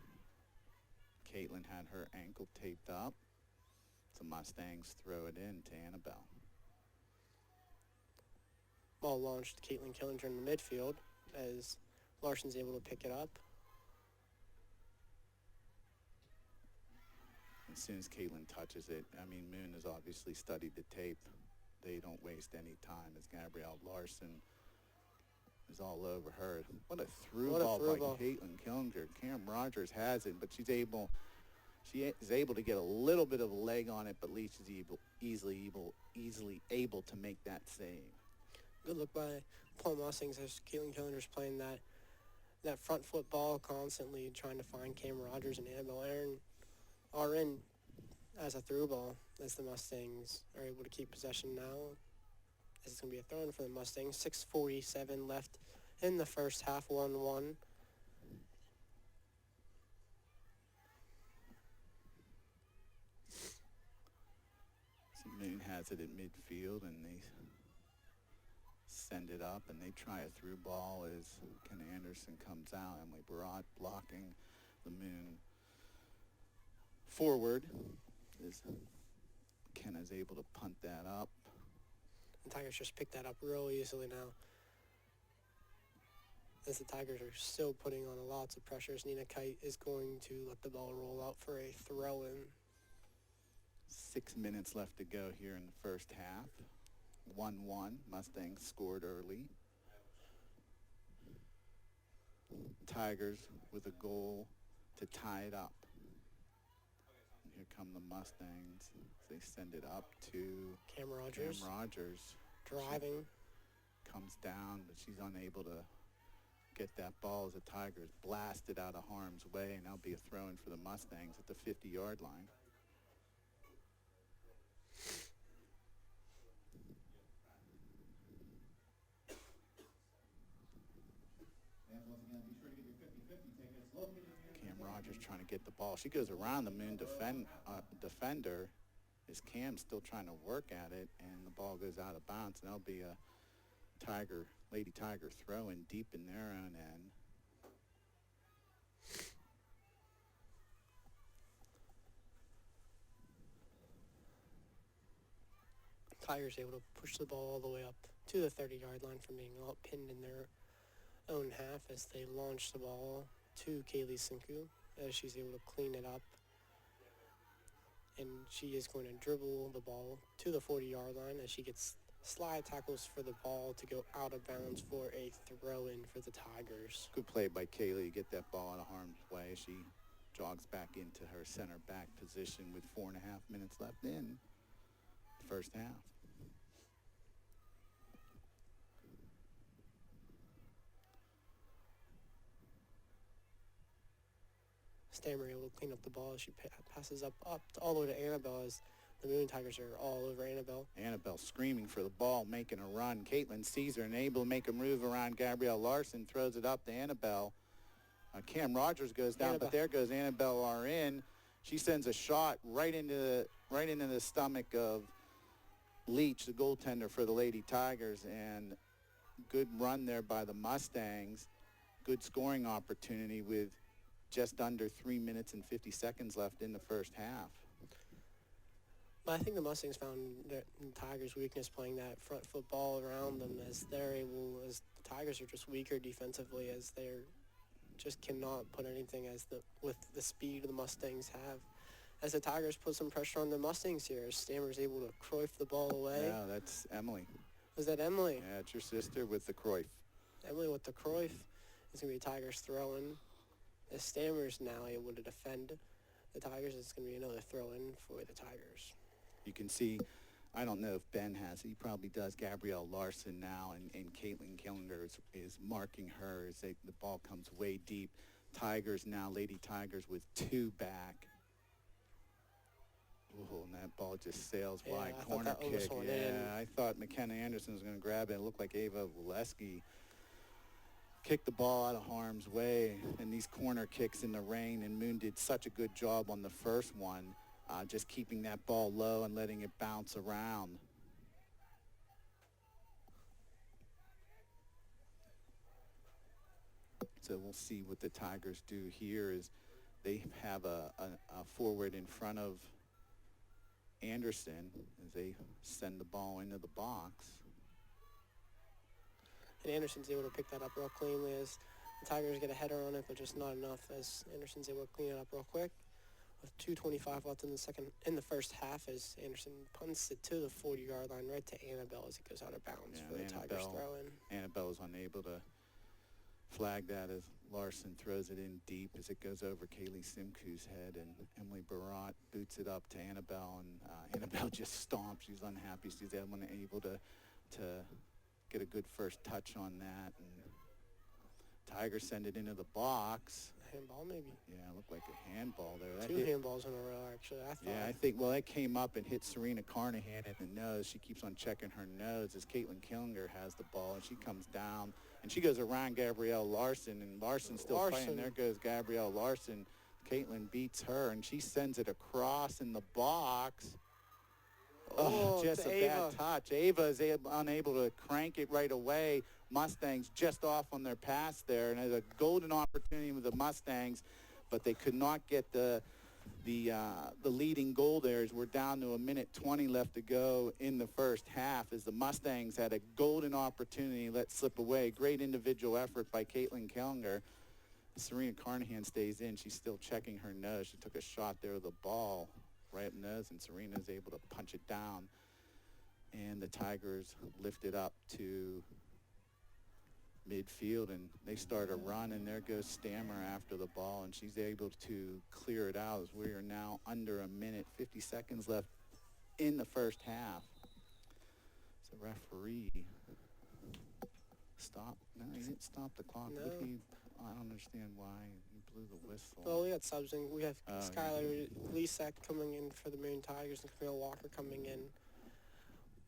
Caitlin had her ankle taped up. So Mustangs throw it in to Annabelle. Ball launched to Caitlin Killinger in the midfield as Larson's able to pick it up. As soon as Caitlin touches it, I mean, Moon has obviously studied the tape. They don't waste any time as Gabrielle Larson is all over her. What a through What a ball through by ball. Caitlin Killinger. Cam Rogers has it, but she is able to get a little bit of a leg on it, but Leach is easily able to make that save. Good look by Plum Mustangs as Caitlin Killinger's playing that front foot ball constantly, trying to find Cam Rogers and Annabelle Aaron are in as a through ball, as the Mustangs are able to keep possession now. This is going to be a throw-in for the Mustangs. 6:47 left in the first half, 1-1. So Moon has it at midfield, and they send it up, and they try a through ball as Ken Anderson comes out. Emily Barat blocking the Moon forward as Kenna's able to punt that up. The Tigers just picked that up real easily now, as the Tigers are still putting on lots of pressures. Nina Kite is going to let the ball roll out for a throw-in. 6 minutes left to go here in the first half. 1-1. Mustangs scored early. Tigers with a goal to tie it up. And here come the Mustangs. They send it up to Cam Rogers Cam Rogers. driving. Comes down, but she's unable to get that ball as the Tigers blast it out of harm's way, and that'll be a throw-in for the Mustangs at the 50-yard line. And once again, be sure to get your 50-50 tickets located here. Cam Rogers trying to get the ball. She goes around the Moon defender as Cam's still trying to work at it, and the ball goes out of bounds, and that'll be a Lady Tiger throw-in deep in their own end. Tigers able to push the ball all the way up to the 30-yard line from being all pinned in their own half as they launch the ball to Kaylee Sinku as she's able to clean it up. And she is going to dribble the ball to the 40-yard line as she gets slide tackles for the ball to go out of bounds for a throw-in for the Tigers. Good play by Kaylee to get that ball out of harm's way. She jogs back into her center back position with 4.5 minutes left in the first half. Stammer able to clean up the ball as she passes up all the way to Annabelle as the Moon Tigers are all over Annabelle. Annabelle screaming for the ball, making a run. Caitlin sees her and able to make a move around Gabrielle Larson, throws it up to Annabelle. Cam Rogers goes down, but there goes Annabelle RN. She sends a shot right into the stomach of Leach, the goaltender for the Lady Tigers, and good run there by the Mustangs. Good scoring opportunity with just under 3 minutes and 50 seconds left in the first half. But I think the Mustangs found the Tigers' weakness playing that front foot ball around them as the Tigers are just weaker defensively as they're just cannot put anything with the speed the Mustangs have. As the Tigers put some pressure on the Mustangs here, as Stammer's able to Cruyff the ball away. Yeah, that's Emily. Was that Emily? Yeah, it's your sister with the Cruyff. Emily with the Cruyff. It's going to be Tigers throwing. As Stammer's now able to defend the Tigers, it's going to be another throw-in for the Tigers. You can see, I don't know if Ben has it. He probably does. Gabrielle Larson now, and Caitlin Killinger is marking her as the ball comes way deep. Tigers now, Lady Tigers with 2 back. Ooh, and that ball just sails wide. Corner kick. Yeah, I thought McKenna Anderson was going to grab it. It looked like Ava Waleski kicked the ball out of harm's way. And these corner kicks in the rain, and Moon did such a good job on the first one, just keeping that ball low and letting it bounce around. So we'll see what the Tigers do here is they have a forward in front of Anderson as they send the ball into the box. And Anderson's able to pick that up real cleanly as the Tigers get a header on it, but just not enough as Anderson's able to clean it up real quick. with 2:25 left in the first half as Anderson punts it to the 40-yard line right to Annabelle as it goes out of bounds Yeah, for the Tigers throw-in. Annabelle was unable to flag that as Larson throws it in deep as it goes over Kaylee Simku's head, and Emily Barat boots it up to Annabelle, and Annabelle just stomps. She's unhappy. She's unable to get a good first touch on that. And Tigers send it into the box. Handball, maybe. Yeah, it looked like a handball there. That Two hit, handballs in a row, actually, I thought. yeah, I think, well, that came up and hit Serena Carnahan in the nose. She keeps on checking her nose as Caitlin Killinger has the ball, and she comes down, and she goes around Gabrielle Larson, and Larson's still fighting. There goes Gabrielle Larson. Caitlin beats her, and she sends it across in the box. Oh, just a bad touch. Ava is unable to crank it right away. Mustangs just off on their pass there, and has a golden opportunity with the Mustangs, but they could not get the leading goal there as we're down to 1:20 left to go in the first half as the Mustangs had a golden opportunity let slip away. Great individual effort by Caitlin Killinger. Serena Carnahan stays in. She's still checking her nose. She took a shot there with the ball right up nose, and Serena's able to punch it down. And the Tigers lift it up to midfield, and they start a run, and there goes Stammer after the ball, and she's able to clear it out as we are now under 50 seconds left in the first half. So referee stop. No, he didn't stop the clock. No. I don't understand why he blew the whistle. Well, we got subs in. We have Skylar Lisak coming in for the Moon Tigers and Camille Walker coming in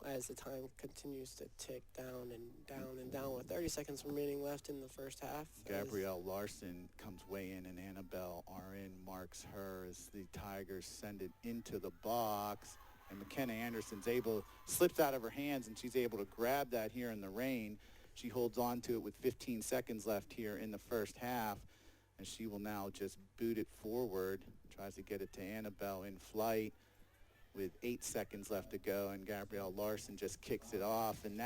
as the time continues to tick down and down and down with 30 seconds remaining left in the first half. Gabrielle Larson comes way in, and Annabelle RN marks her as the Tigers send it into the box, and McKenna Anderson's slips out of her hands, and she's able to grab that here in the rain. She holds on to it with 15 seconds left here in the first half, and she will now just boot it forward, tries to get it to Annabelle in flight with 8 seconds left to go, and Gabrielle Larson just kicks it off, and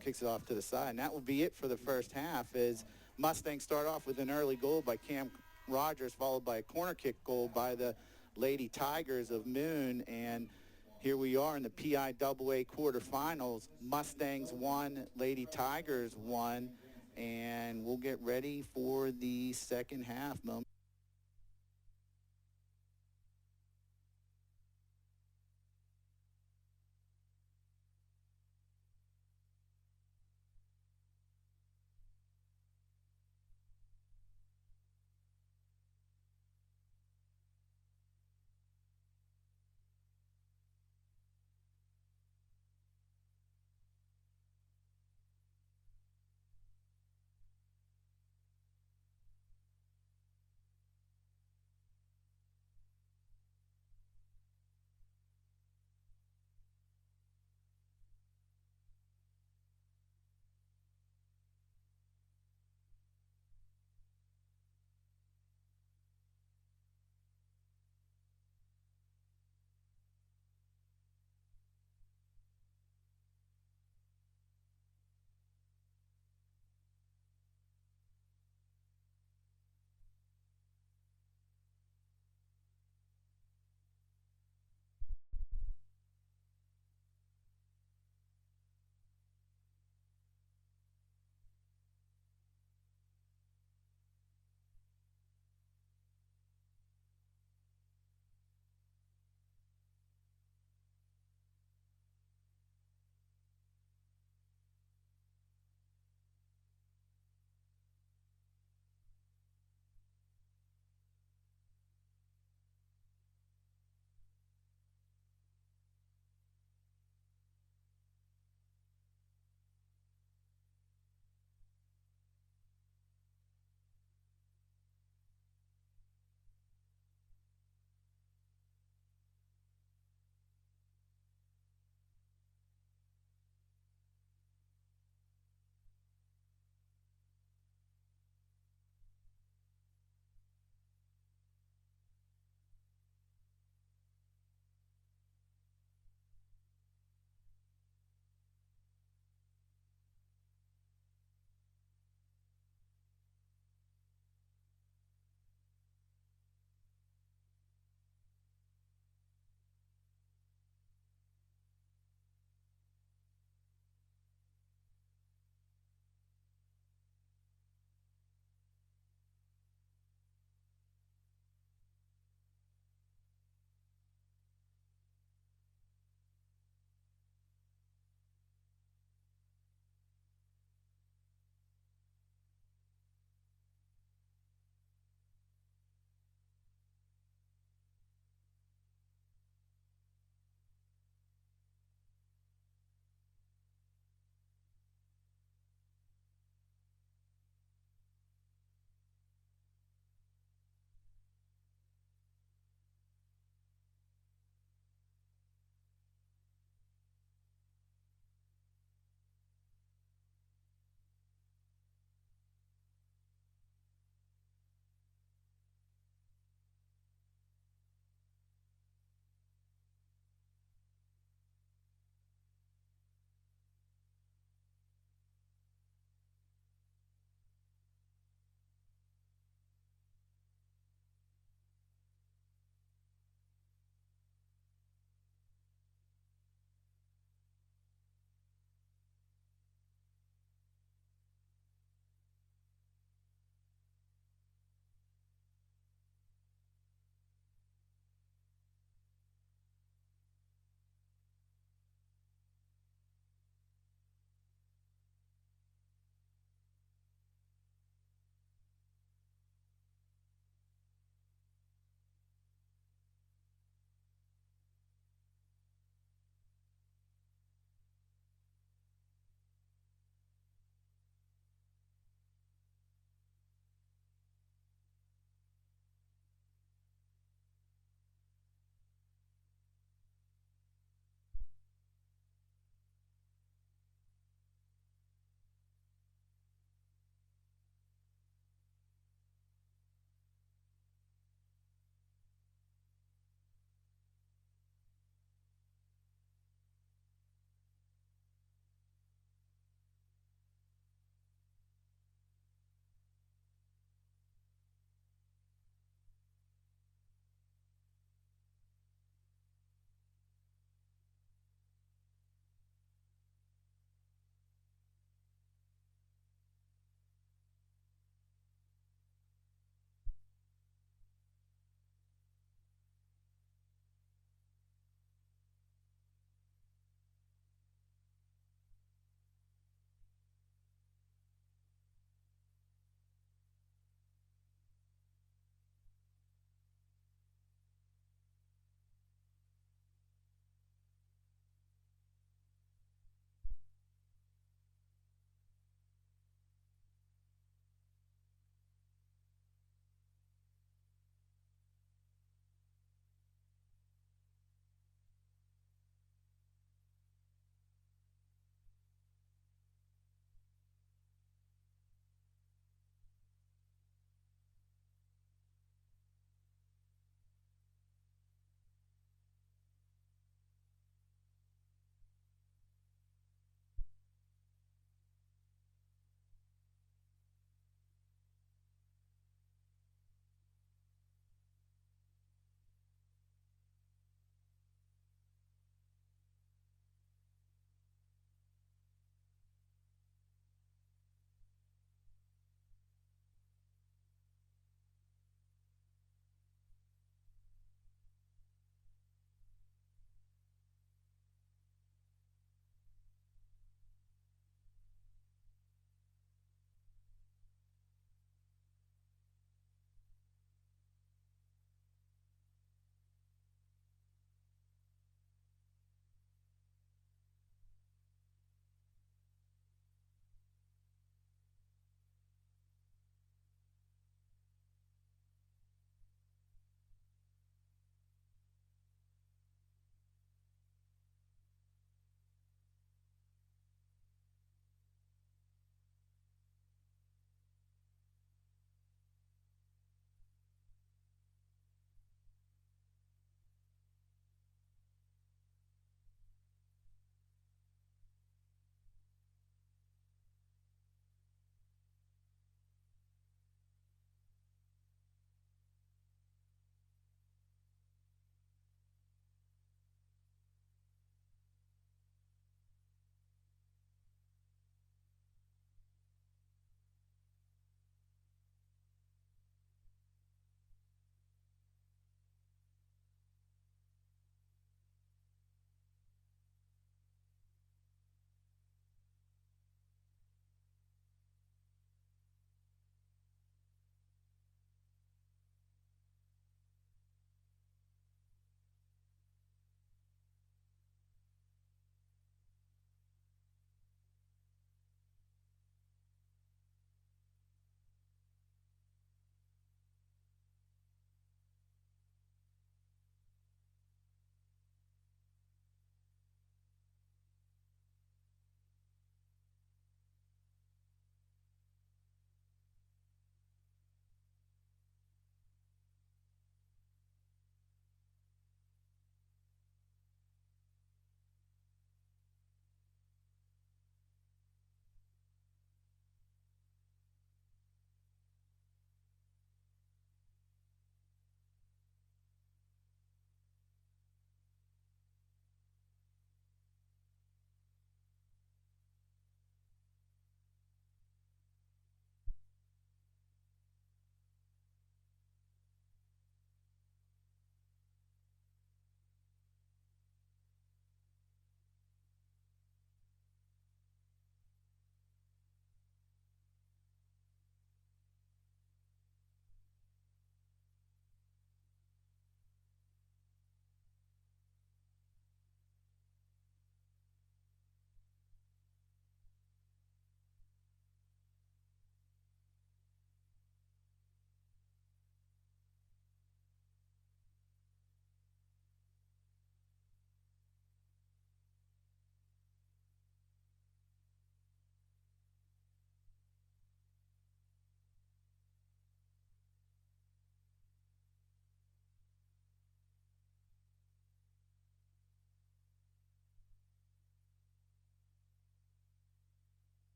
kicks it off to the side. And that will be it for the first half as Mustangs start off with an early goal by Cam Rogers, followed by a corner kick goal by the Lady Tigers of Moon, and here we are in the PIAA quarterfinals. Mustangs 1, Lady Tigers 1, and we'll get ready for the second half moment.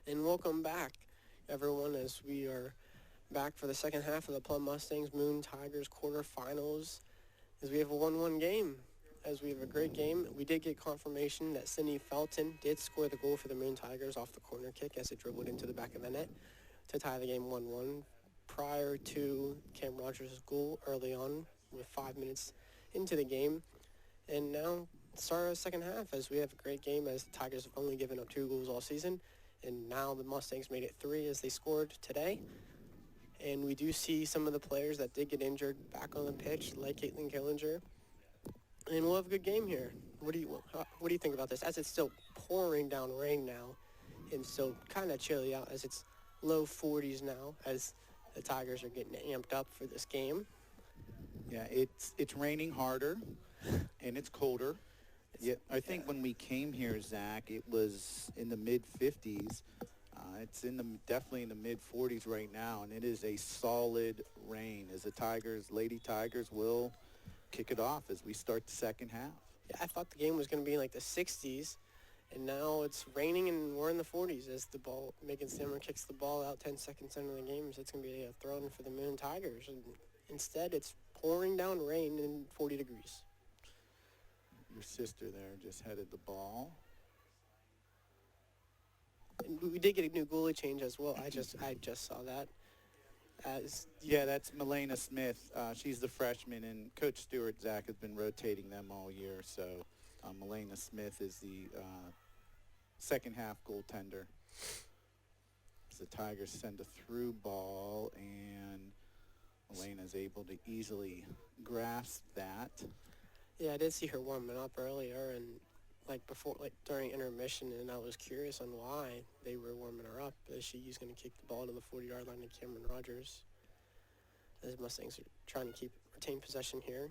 And welcome back, everyone, as we are back for the second half of the Plum Mustangs Moon Tigers quarterfinals, as we have a 1-1 game. As we have a great game, we did get confirmation that Sydney Felton did score the goal for the Moon Tigers off the corner kick as it dribbled into the back of the net to tie the game 1-1 prior to Cam Rogers' goal early on with 5 minutes into the game. And now start our second half as we have a great game as the Tigers have only given up 2 goals all season. And now the Mustangs made it 3 as they scored today. And we do see some of the players that did get injured back on the pitch, like Caitlin Killinger. And we'll have a good game here. What do you think about this? As it's still pouring down rain now, and still kind of chilly out as it's low 40s now, as the Tigers are getting amped up for this game. Yeah, it's raining harder, and it's colder. Yeah, I think when we came here, Zach, it was in the mid-50s. It's definitely in the mid-40s right now, and it is a solid rain as the Lady Tigers will kick it off as we start the second half. Yeah, I thought the game was going to be in like the 60s, and now it's raining and we're in the 40s as Megan Stammer kicks the ball out 10 seconds into the game. So it's going to be a throw-in for the Moon Tigers. And instead, it's pouring down rain and 40 degrees. Your sister there just headed the ball. And we did get a new goalie change as well. I just saw that. Yeah, that's Milena Smith. She's the freshman, and Coach Stewart, Zach, has been rotating them all year. So Milena Smith is the second half goaltender. As the Tigers send a through ball, and Milena's able to easily grasp that. Yeah, I did see her warming up earlier, and during intermission, and I was curious on why they were warming her up, as she's going to kick the ball to the 40-yard line to Cameron Rogers. As Mustangs are trying to retain possession here.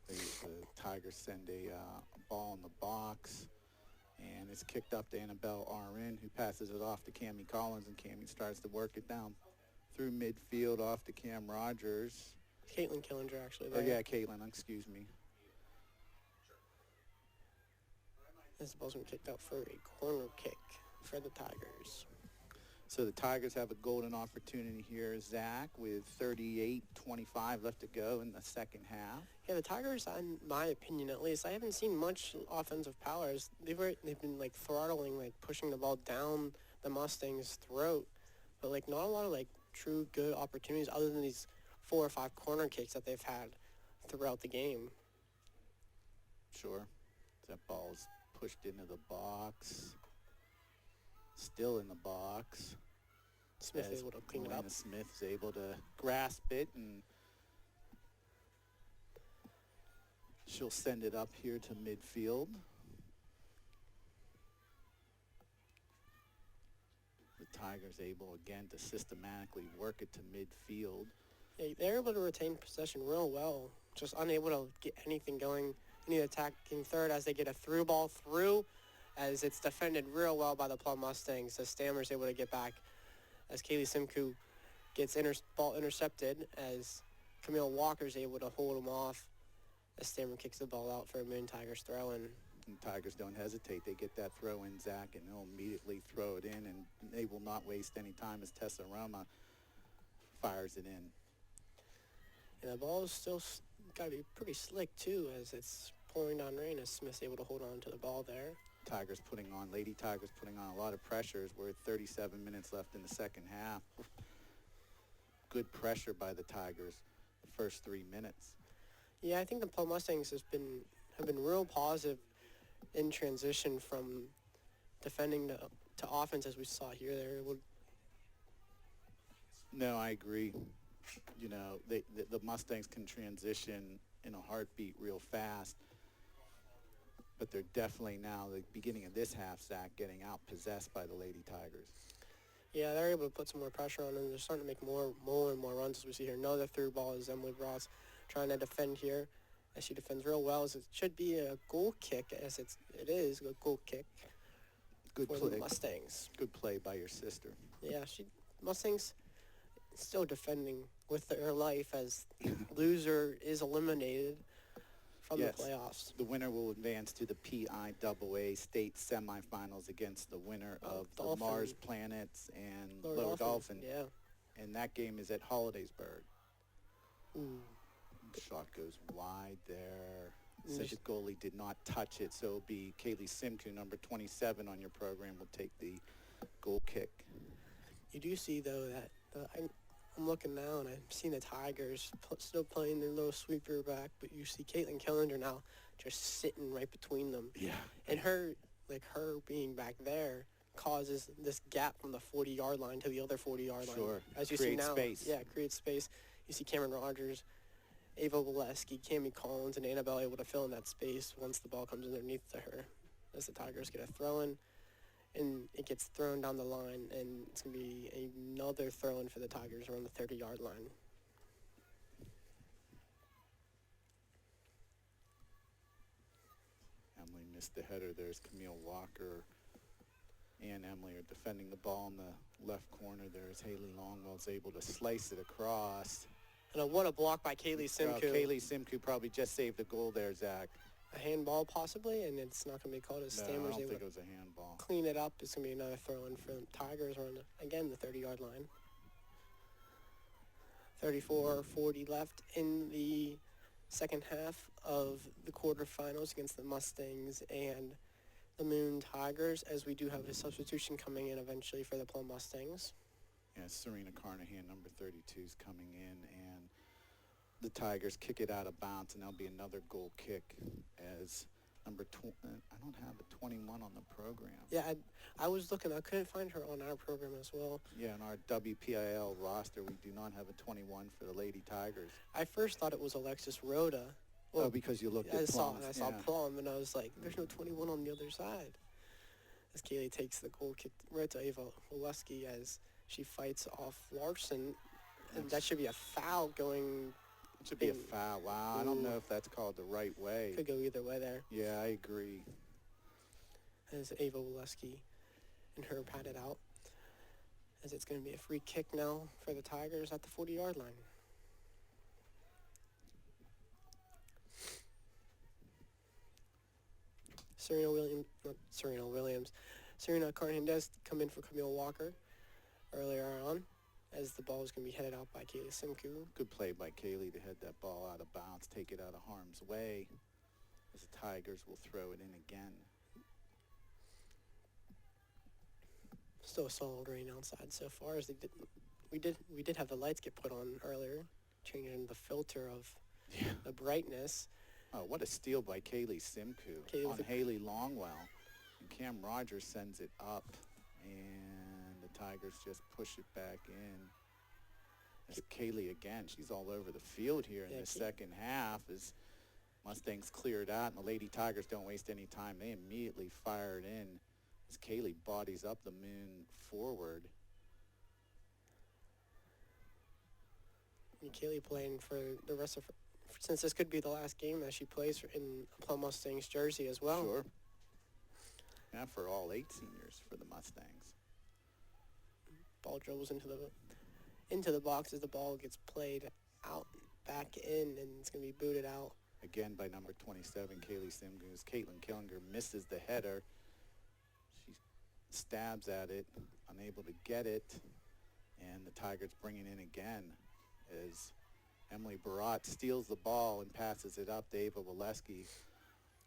The Tigers send a ball in the box, and it's kicked up to Annabelle Arin, who passes it off to Cammie Collins, and Cammie starts to work it down through midfield off to Cam Rogers. Caitlin Killinger, actually. There. Oh, yeah, Caitlin, excuse me. This ball's been kicked out for a corner kick for the Tigers. So the Tigers have a golden opportunity here, Zach, with 38-25 left to go in the second half. Yeah, the Tigers, in my opinion at least, I haven't seen much offensive powers. They've been throttling, pushing the ball down the Mustangs' throat, but not a lot of true good opportunities other than these 4 or 5 corner kicks that they've had throughout the game. Sure. That ball's pushed into the box. Still in the box. Smith able to clean it up. Smith's able to grasp it, and she'll send it up here to midfield. The Tigers able again to systematically work it to midfield. Yeah, they're able to retain possession real well, just unable to get anything going, any attacking third as they get a through ball through, as it's defended real well by the Plum Mustangs. So Stammer's able to get back as Kaylee Simcoe gets ball intercepted, as Camille Walker's able to hold him off as Stammer kicks the ball out for a Moon Tigers throw-in. And Tigers don't hesitate. They get that throw in, Zach, and they'll immediately throw it in, and they will not waste any time as Tessa Roma fires it in. And the ball is still got to be pretty slick, too, as it's pouring down rain, as Smith's able to hold on to the ball there. Lady Tigers putting on a lot of pressures. We're 37 minutes left in the second half. Good pressure by the Tigers the first 3 minutes. Yeah, I think the Plum Mustangs have been real positive in transition from defending to offense, as we saw here. No, I agree. The Mustangs can transition in a heartbeat real fast. But they're definitely now, the beginning of this half, Zach, getting out-possessed by the Lady Tigers. Yeah, they're able to put some more pressure on them. They're starting to make more and more runs, as we see here. Another through ball is Emily Ross trying to defend here, as she defends real well. As it should be a goal kick, as it is a goal kick. Good for play. The Mustangs. Good play by your sister. Yeah, Mustangs still defending with their life, as loser is eliminated from Yes. the playoffs. The winner will advance to the PIAA state semifinals against the winner of the Dolphin. Mars Planets and Lower Lower Dolphin. Dolphin. Yeah. And that game is at Hollidaysburg. Ooh. Shot goes wide there. Mm. Said the goalie did not touch it, so it'll be Kaylee Simku, number 27 on your program, will take the goal kick. You do see, though, that I'm looking now, and I'm seeing the Tigers still playing their little sweeper back, but you see Caitlin Killinger now just sitting right between them. Yeah. And her being back there causes this gap from the 40-yard line to the other 40-yard line. Sure. As you Creates see now. space. Yeah, creates space. You see Cameron Rogers, Ava Waleski, Cammie Collins, and Annabelle able to fill in that space once the ball comes underneath to her. As the Tigers get a throw-in, and it gets thrown down the line, and it's going to be another throw-in for the Tigers around the 30-yard line. Emily missed the header. There's Camille Walker and Emily are defending the ball in the left corner. There's Haley Longwell's able to slice it across. And what a block by Kaylee Simku. Kaylee Simku probably just saved a goal there, Zach. A handball possibly, and it's not going to be called as No, I Stammers don't able think to it was a handball. clean it up. It's going to be another throw-in for the Tigers around, again, the 30-yard line. 34-40 left in the second half of the quarterfinals against the Mustangs and the Moon Tigers, as we do have a substitution coming in eventually for the Plum Mustangs. Yeah, Serena Carnahan, number 32, is coming in, and the Tigers kick it out of bounds, and there'll be another goal kick as number I don't have a 21 on the program. Yeah, I was looking. I couldn't find her on our program as well. Yeah, in our WPIL roster, we do not have a 21 for the Lady Tigers. I first thought it was Alexis Rhoda. Because you looked I at Plum. saw Plum, and I was like, there's no 21 on the other side. As Kaylee takes the goal kick right to Ava Waleski as she fights off Larson. And that should be a foul going. It should be a foul. Wow, I don't know if that's called the right way. Could go either way there. Yeah, I agree. As Ava Waleski and her patted out. As it's going to be a free kick now for the Tigers at the 40-yard line. Serena Carnahan does come in for Camille Walker earlier on, as the ball is going to be headed out by Kaylee Simku. Good play by Kaylee to head that ball out of bounds, take it out of harm's way, as the Tigers will throw it in again. Still a solid rain outside so far, as we did have the lights get put on earlier, changing the filter of the brightness. Oh, what a steal by Kaylee Simku on Haley Longwell. And Cam Rogers sends it up, and the Tigers just push it back in. As Kaylee again, she's all over the field here in the second half as Mustangs cleared out, and the Lady Tigers don't waste any time. They immediately fire it in as Kaylee bodies up the Moon forward. And Kaylee playing for the rest of her, since this could be the last game that she plays in a Plum Mustangs jersey as well. Sure. Yeah, for all 8 seniors for the Mustangs. Ball dribbles into the box as the ball gets played out, back in, and it's going to be booted out. Again by number 27, Kaylee Simgoose. Caitlin Killinger misses the header. She stabs at it, unable to get it, and the Tigers bring it in again as Emily Barat steals the ball and passes it up to Ava Waleski.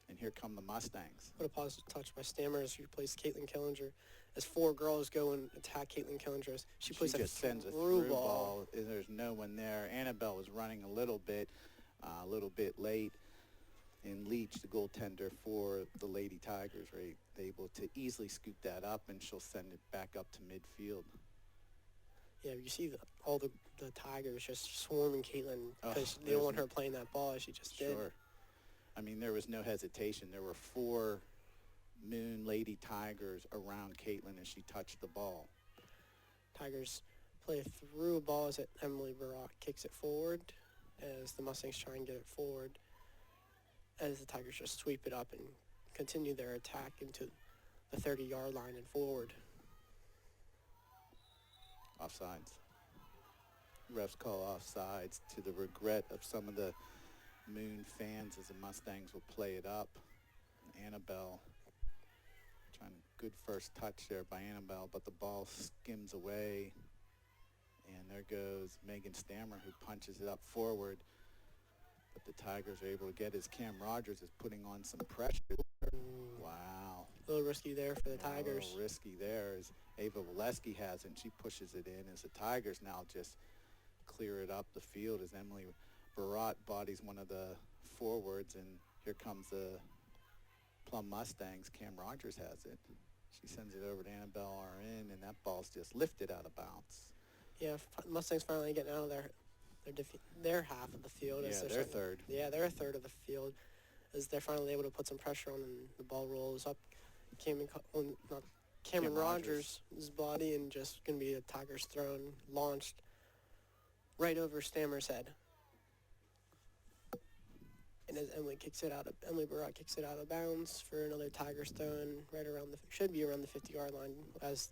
And here come the Mustangs. What a positive touch by Stammers, who plays Caitlin Killinger. As 4 girls go and attack Caitlin Killinger, she plays just sends a through ball. There's no one there. Annabelle was running a little bit late. And Leach, the goaltender for the Lady Tigers, right, able to easily scoop that up, and she'll send it back up to midfield. Yeah, you see all the Tigers just swarming Caitlin because they don't want her playing that ball as she just did. Sure. I mean, there was no hesitation. There were 4 Moon Lady Tigers around Caitlin as she touched the ball. Tigers play through a ball as Emily Barak kicks it forward as the Mustangs try and get it forward, as the Tigers just sweep it up and continue their attack into the 30-yard line and forward. Offsides. Refs call offsides to the regret of some of the Moon fans as the Mustangs will play it up. Annabelle good first touch there by Annabelle, but the ball skims away. And there goes Megan Stammer, who punches it up forward. But the Tigers are able to get his Cam Rogers is putting on some pressure. Wow. A little risky there for the Tigers. A little risky there as Ava Waleski has it, and she pushes it in as the Tigers now just clear it up the field as Emily Barat bodies one of the forwards, and here comes the Plum Mustangs. Cam Rogers has it. She sends it over to Annabelle RN, and that ball's just lifted out of bounds. Yeah, Mustangs finally getting out of their half of the field. Yeah, they're third. Yeah, they're a third of the field as they're finally able to put some pressure on, and the ball rolls up Cameron Rogers' body, and just going to be a Tigers thrown, launched right over Stammer's head. And as Emily Barat kicks it out of bounds for another Tigers thrown right around should be around the 50-yard line as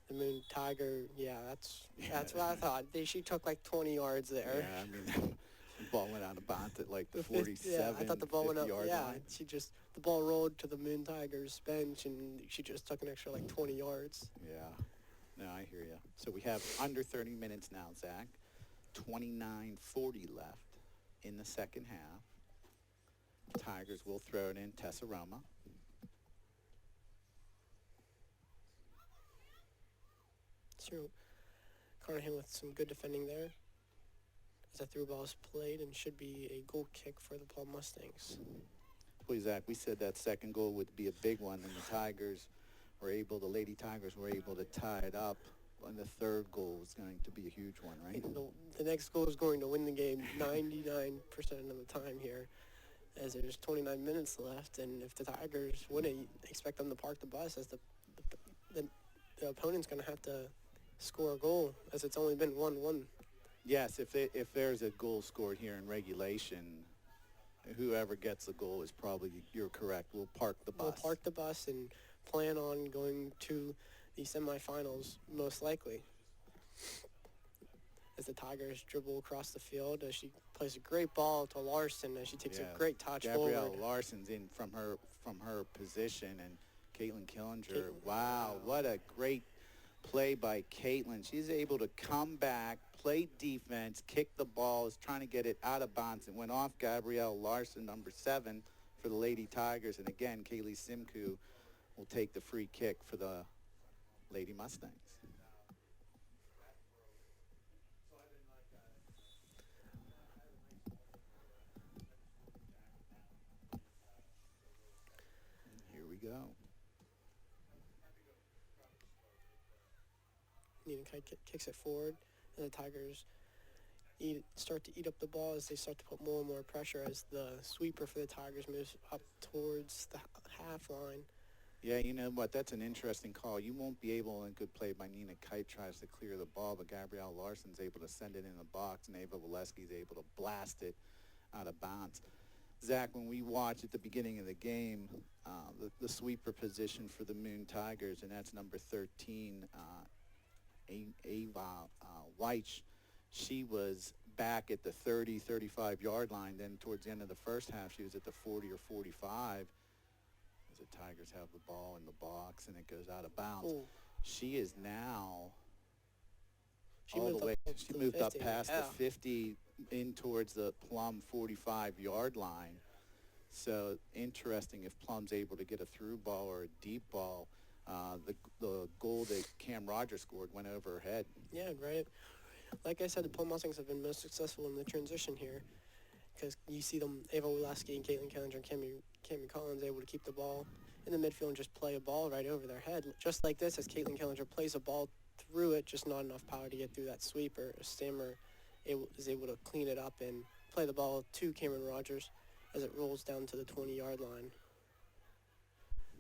the Moon Tiger. Yeah, that's what I thought. She took like 20 yards there. Yeah, I mean, the ball went out of bounds at like the 47, yeah, I thought the ball went up. yard Yeah, line. The ball rolled to the Moon Tigers bench, and she just took an extra like 20 yards. Yeah, no, I hear you. So we have under 30 minutes now, Zach. 29:40 left in the second half. Tigers will throw it in. Tessa Roma. So Carnahan with some good defending there as the through ball is played, and should be a goal kick for the Plum Mustangs. Please, Zach, we said that second goal would be a big one, and the Lady Tigers were able to tie it up. And the third goal is going to be a huge one, right? The next goal is going to win the game 99% of the time here, as there's 29 minutes left, and if the Tigers win it, you expect them to park the bus, as the opponent's going to have to score a goal, as it's only been 1-1. Yes, if there's a goal scored here in regulation, whoever gets the goal is probably, you're correct, we'll park the bus. We'll park the bus and plan on going to the semifinals, most likely. As the Tigers dribble across the field, as she plays a great ball to Larson, as she takes a great touch forward. Gabrielle Larson's in from her position, and Caitlin Killinger. Wow, what a great play by Caitlin. She's able to come back, play defense, kick the ball, is trying to get it out of bounds. It went off Gabrielle Larson, number 7, for the Lady Tigers. And again, Kaylee Simku will take the free kick for the Lady Mustangs. Here we go. Nina kicks it forward, and the Tigers start to eat up the ball as they start to put more and more pressure as the sweeper for the Tigers moves up towards the half line. Yeah, you know what? That's an interesting call. You won't be able, and good play by Nina Kite tries to clear the ball, but Gabrielle Larson's able to send it in the box, and Ava Waleski's able to blast it out of bounds. Zach, when we watch at the beginning of the game, the sweeper position for the Moon Tigers, and that's number 13, Ava Weich, she was back at the 30, 35-yard line. Then towards the end of the first half, she was at the 40 or 45. As the Tigers have the ball in the box, and it goes out of bounds. Ooh. She is now She all moved the way. up She to moved 50. up past Yeah. the 50 in towards the Plum 45-yard line. So interesting if Plum's able to get a through ball or a deep ball. The goal that Cam Rogers scored went over her head. Yeah, right. Like I said, the Plum Mustangs have been most successful in the transition here, because you see them, Ava Wulaski and Caitlin Killinger and Cammie Collins able to keep the ball in the midfield and just play a ball right over their head. Just like this, as Caitlin Killinger plays a ball through it, just not enough power to get through that sweeper. Stammer is able to clean it up and play the ball to Cameron Rogers as it rolls down to the 20-yard line.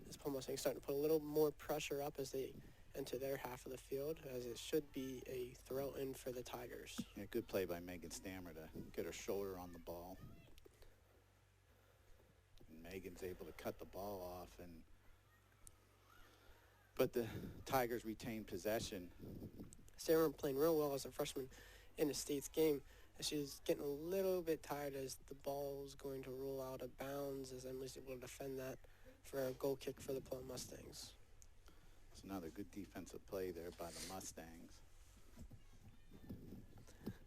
This Plum Mustangs starting to put a little more pressure up as they enter their half of the field, as it should be a throw in for the Tigers. Yeah, good play by Megan Stammer to get her shoulder on the ball. And Megan's able to cut the ball off, but the Tigers retain possession. Stammer playing real well as a freshman in the States game, She's getting a little bit tired as the ball's going to roll out of bounds as Emily's able to defend that for a goal kick for the Plum Mustangs. It's another good defensive play there by the Mustangs.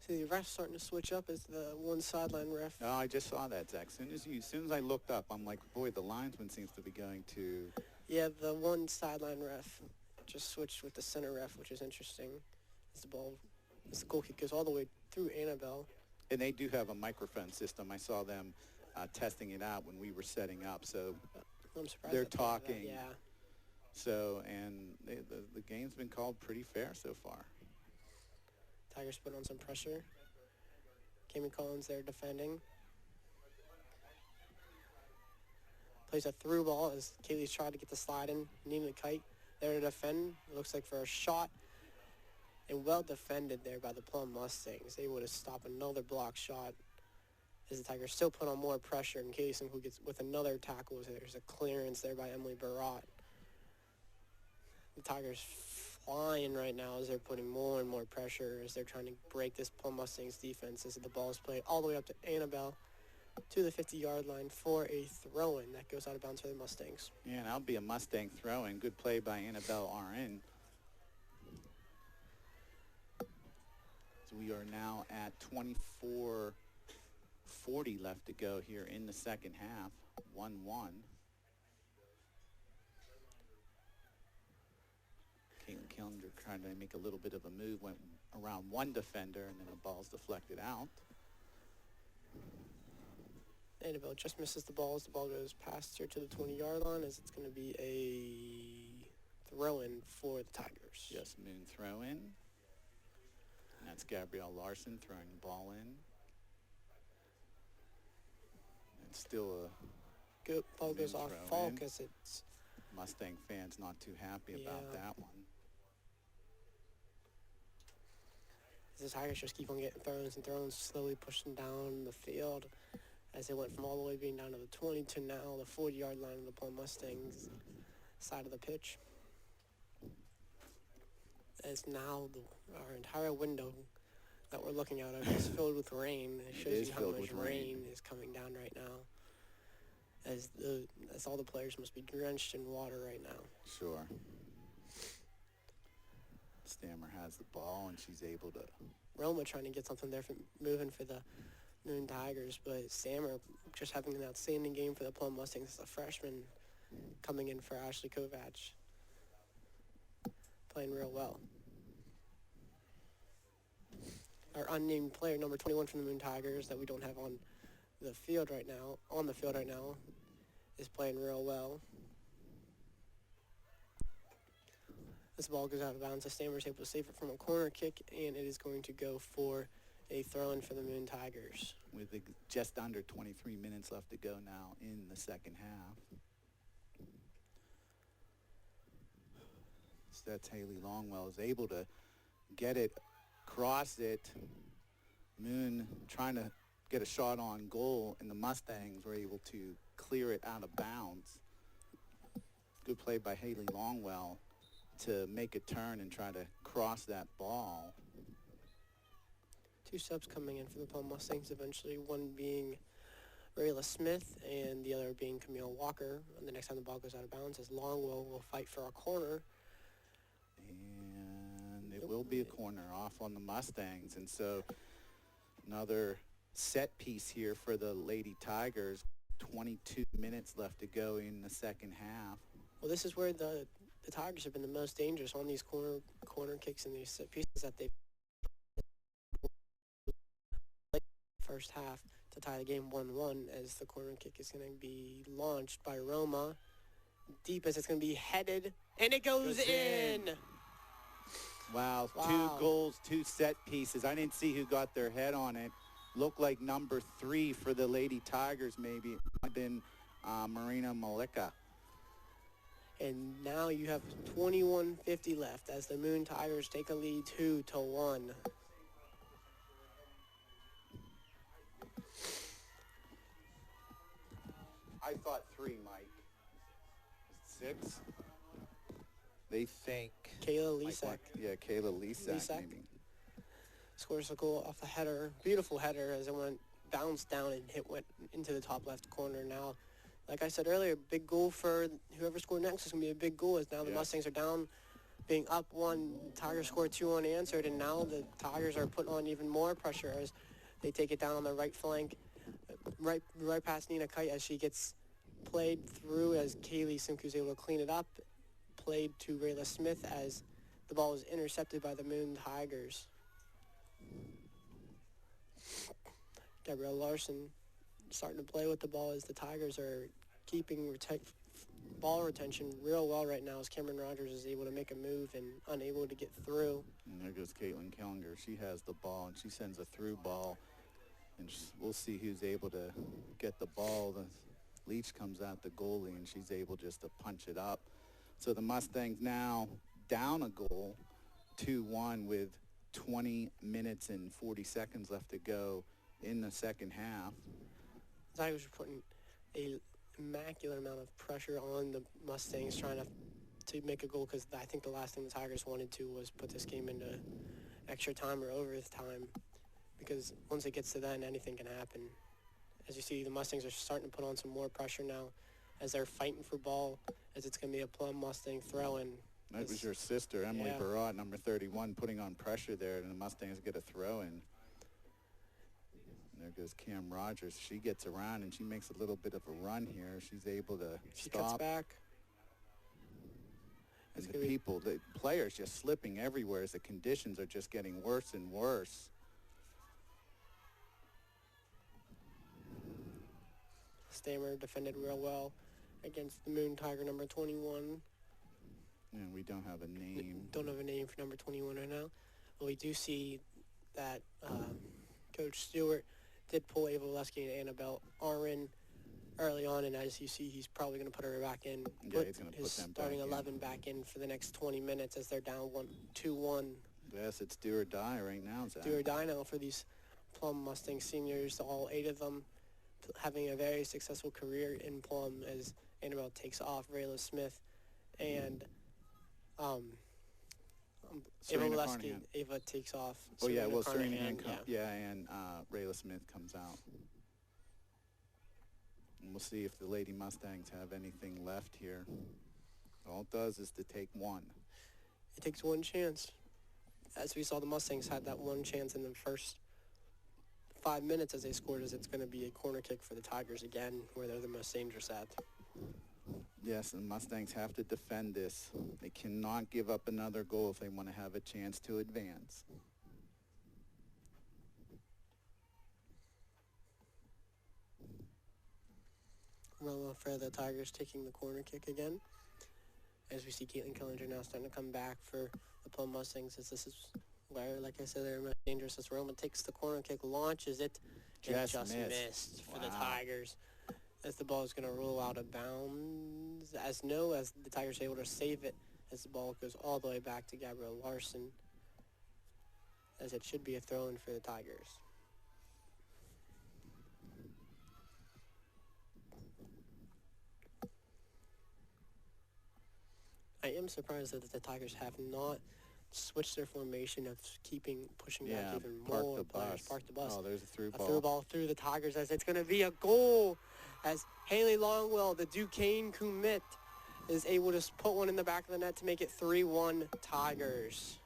See, the ref's starting to switch up as the one sideline ref. Oh, I just saw that, Zach. As soon as I looked up, I'm like, boy, the linesman seems to be going to... Yeah, the one sideline ref just switched with the center ref, which is interesting. As the goal kick goes all the way through Annabelle. And they do have a microphone system. I saw them testing it out when we were setting up. So I'm surprised they're they thought of that, talking. Yeah. So, and the game's been called pretty fair so far. Tigers put on some pressure. Kami Collins there defending. Plays a through ball as Kaylee's tried to get the slide in. Nina Kite there to defend. It looks like for a shot. And well defended there by the Plum Mustangs. They would have stopped another block shot as the Tigers still put on more pressure. And Kaylee Sim, who gets with another tackle. There's a clearance there by Emily Barat. The Tigers flying right now as they're putting more and more pressure as they're trying to break this Plum Mustangs defense as the ball is played all the way up to Annabelle to the 50-yard line for a throw-in that goes out of bounds for the Mustangs. Yeah, and that'll be a Mustang throw-in. Good play by Annabelle RN. So we are now at 24:40 left to go here in the second half. 1-1. Caitlin Killinger trying to make a little bit of a move, went around one defender, and then the ball's deflected out. Annabelle just misses the ball as the ball goes past here to the 20-yard line as it's going to be a throw-in for the Tigers. Yes, Moon throw-in. And that's Gabrielle Larson throwing the ball in. And still a good ball goes Moon off throw-in. Falk as it's Mustang fans not too happy about that one. the Tigers just keep on getting throws and throws, slowly pushing down the field as it went from all the way being down to the 20 to now the 40-yard line of the Plum Mustangs side of the pitch. As now our entire window that we're looking out of is filled with rain. It shows you how much rain is coming down right now. As all the players must be drenched in water right now. Sure. Stammer has the ball and she's able to... Roma trying to get something there moving for the Moon Tigers, but Stammer just having an outstanding game for the Plum Mustangs as a freshman coming in for Ashley Kovach. Playing real well. Our unnamed player, number 21 from the Moon Tigers, that we don't have on the field right now, is playing real well. This ball goes out of bounds. The Stammer's able to save it from a corner kick, and it is going to go for a throw-in for the Moon Tigers. With just under 23 minutes left to go now in the second half. So that's Haley Longwell is able to get it, cross it. Moon trying to get a shot on goal, and the Mustangs were able to clear it out of bounds. Good play by Haley Longwell to make a turn and try to cross that ball. Two subs coming in for the Plum Mustangs eventually, one being Rayla Smith and the other being Camille Walker. And the next time the ball goes out of bounds, as Longwell will fight for a corner. And it will be a corner off on the Mustangs. And so another set piece here for the Lady Tigers. 22 minutes left to go in the second half. Well, this is where the Tigers have been the most dangerous on these corner kicks and these set pieces that they first half to tie the game 1-1, as the corner kick is going to be launched by Roma deep as it's going to be headed, and it goes in. Wow, 2 goals, 2 set pieces. I didn't see who got their head on it. Looked like number 3 for the Lady Tigers, maybe. It might have been Marina Malika. And now you have 21:50 left as the Moon Tigers take a lead 2-1. I thought 3, Mike. 6? They think. Kayla Lisak. Yeah, Kayla Lisak, maybe. scores a goal off a header, beautiful header as it bounced down and went into the top left corner. Now, like I said earlier, big goal for whoever scored next is going to be a big goal, as now the Mustangs are down, being up 1. Tigers scored 2 unanswered, and now the Tigers are putting on even more pressure as they take it down on the right flank, right past Nina Kite as she gets played through, as Kaylee Simku's able to clean it up, played to Rayla Smith as the ball was intercepted by the Moon Tigers. Gabrielle Larson starting to play with the ball as the Tigers are keeping ball retention real well right now, as Cameron Rogers is able to make a move and unable to get through. And there goes Caitlin Kellinger. She has the ball, and she sends a through ball. And we'll see who's able to get the ball. The Leach comes out the goalie, and she's able just to punch it up. So the Mustangs now down a goal, 2-1 with 20 minutes and 40 seconds left to go in the second half. The Tigers are putting a immaculate amount of pressure on the Mustangs, trying to make a goal, because I think the last thing the Tigers wanted to was put this game into extra time or overtime, because once it gets to then, anything can happen. As you see, the Mustangs are starting to put on some more pressure now as they're fighting for ball, as it's going to be a Plum Mustang throw-in. That was your sister, Emily Yeah. Barat, number 31, putting on pressure there, and the Mustangs get a throw-in. There goes Cam Rogers. She gets around, and she makes a little bit of a run here. She's able to She cuts stop. back. And the players just slipping everywhere as the conditions are just getting worse and worse. Stammer defended real well against the Moon Tiger, number 21. And we don't have a name. Don't have a name for number 21 right now. But we do see that Coach Stewart did pull Ava Valesky and Annabelle Aron early on, and as you see, he's probably going to put her back in. Yeah, he's going to put his them starting back in. 11 back in for the next 20 minutes as they're down 2-1. Yes, it's do or die right now, Zach. Do or die now for these Plum Mustang seniors, all 8 of them having a very successful career in Plum, as Annabelle takes off Rayla Smith and Ava Serena Valesky. Carnahan. Ava takes off. Oh, yeah, well, Serena Carnahan, and Rayla Smith comes out. And we'll see if the Lady Mustangs have anything left here. All it does is to take one. It takes one chance. As we saw, the Mustangs had that one chance in the first 5 minutes as they scored, as it's going to be a corner kick for the Tigers again, where they're the most dangerous at. Yes, the Mustangs have to defend this. They cannot give up another goal if they want to have a chance to advance. Well, for the Tigers taking the corner kick again. As we see Caitlin Kellinger now starting to come back for the Plum Mustangs, as this is where, like I said, they're most dangerous, as Roma takes the corner kick, launches it, and just missed for the Tigers, as the ball is going to roll out of bounds. As the Tigers are able to save it, as the ball goes all the way back to Gabrielle Larson, as it should be a throw-in for the Tigers. I am surprised that the Tigers have not switched their formation of pushing back even more players. Park the bus. Oh, there's a through ball. A through ball through the Tigers, as it's going to be a goal, as Haley Longwell, the Duquesne commit, is able to put one in the back of the net to make it 3-1 Tigers.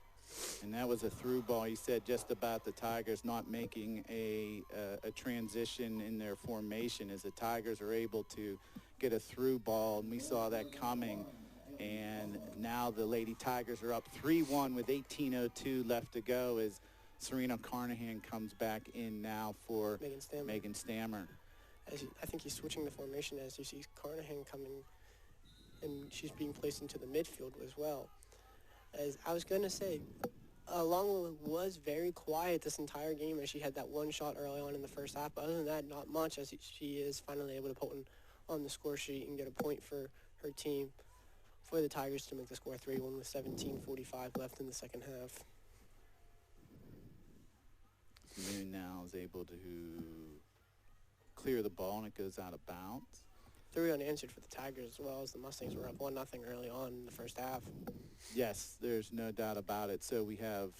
And that was a through ball. He said just about the Tigers not making a transition in their formation, as the Tigers are able to get a through ball, and we saw that coming. And now the Lady Tigers are up 3-1 with 18:02 left to go, as Serena Carnahan comes back in now for Megan Stammer. I think he's switching the formation, as you see Carnahan coming, and she's being placed into the midfield as well. As I was going to say, Longwell was very quiet this entire game, as she had that one shot early on in the first half. But other than that, not much, as she is finally able to put one on the score sheet and get a point for her team, for the Tigers to make the score 3-1 with 17:45 left in the second half. Moon now is able to clear the ball, and it goes out of bounds. 3 unanswered for the Tigers, as well, as the Mustangs were up 1-0 early on in the first half. Yes, there's no doubt about it. So we have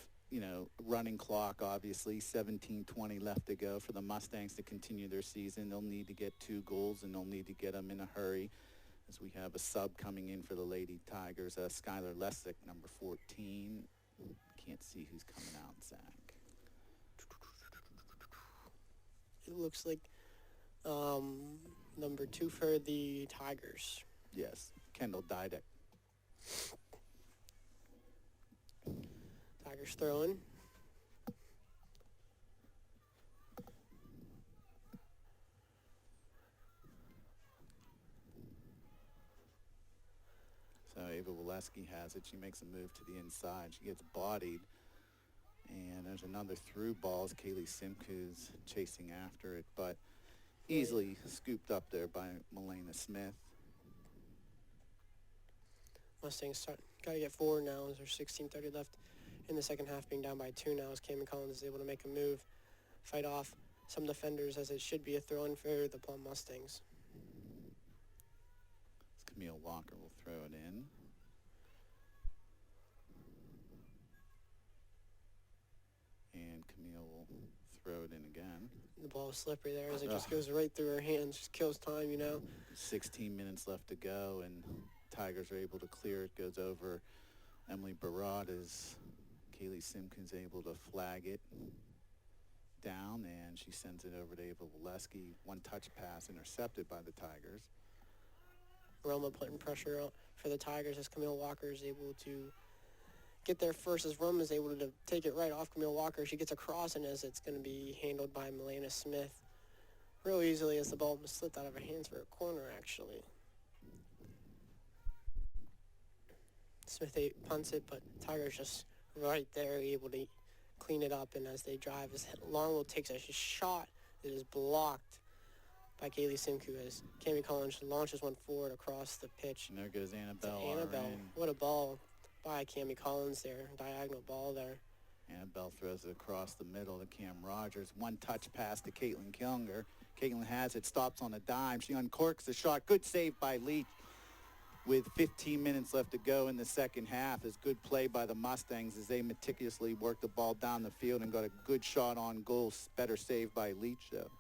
running clock, obviously, 17:20 left to go for the Mustangs to continue their season. They'll need to get 2 goals, and they'll need to get them in a hurry, as we have a sub coming in for the Lady Tigers, Skylar Lessick, number 14. Can't see who's coming out, Zach. It looks like number 2 for the Tigers. Yes, Kendall Didek. Tigers throwing. So Ava Waleski has it. She makes a move to the inside. She gets bodied. And there's another through ball as Kaylee Simcoe's chasing after it, but easily scooped up there by Melena Smith. Mustangs got to get 4 now as there's 16:30 left in the second half, being down by 2 now as Cameron Collins is able to make a move, fight off some defenders as it should be a throw-in for the Plum Mustangs. Camille Walker will throw it in. And Camille will throw it in again. The ball is slippery there as it just goes right through her hands, just kills time, 16 minutes left to go, and Tigers are able to clear it. Goes over Emily Barad as Kaylee Simpkins able to flag it down, and she sends it over to Ava Waleski. One touch pass intercepted by the Tigers. Roma putting pressure on for the Tigers as Camille Walker is able to get there first, as Roma is able to take it right off Camille Walker. She gets across, and as it's going to be handled by Melena Smith real easily as the ball slipped out of her hands for a corner, actually. Smith punts it, but Tigers just right there able to clean it up, and as they drive, as Longwell takes a shot that is blocked by Kaylee Simcoe as Cammie Collins launches one forward across the pitch. And there goes Annabelle. Annabelle, what a ball by Cammie Collins there, diagonal ball there. Annabelle throws it across the middle to Cam Rogers. One touch pass to Caitlin Killinger. Caitlin has it, stops on a dime. She uncorks the shot. Good save by Leach with 15 minutes left to go in the second half. It's good play by the Mustangs as they meticulously work the ball down the field and got a good shot on goal. Better save by Leach, though.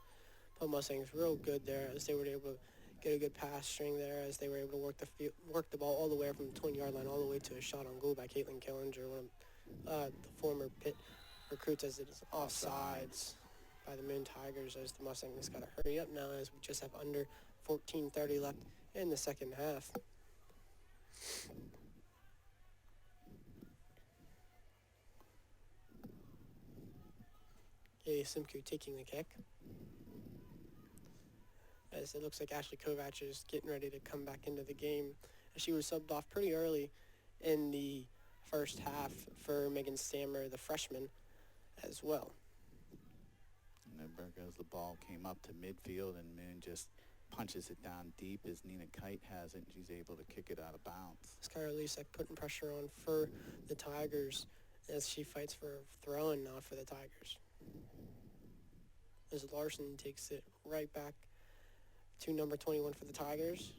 Plum Mustangs real good there as they were able to get a good pass string there as they were able to work the ball all the way from the 20-yard line all the way to a shot on goal by Caitlin Killinger, one of the former Pitt recruits, as it is offsides by the Moon Tigers as the Mustangs got to hurry up now as we just have under 14:30 left in the second half. Kaylee Simcoe taking the kick, as it looks like Ashley Kovac is getting ready to come back into the game. She was subbed off pretty early in the first half for Megan Stammer, the freshman, as well. And there goes the ball, came up to midfield, and Moon just punches it down deep as Nina Kite has it, and she's able to kick it out of bounds. Skylar Lisek putting pressure on for the Tigers as she fights for a throw-in now for the Tigers. As Larson takes it right back to number 21 for the Tigers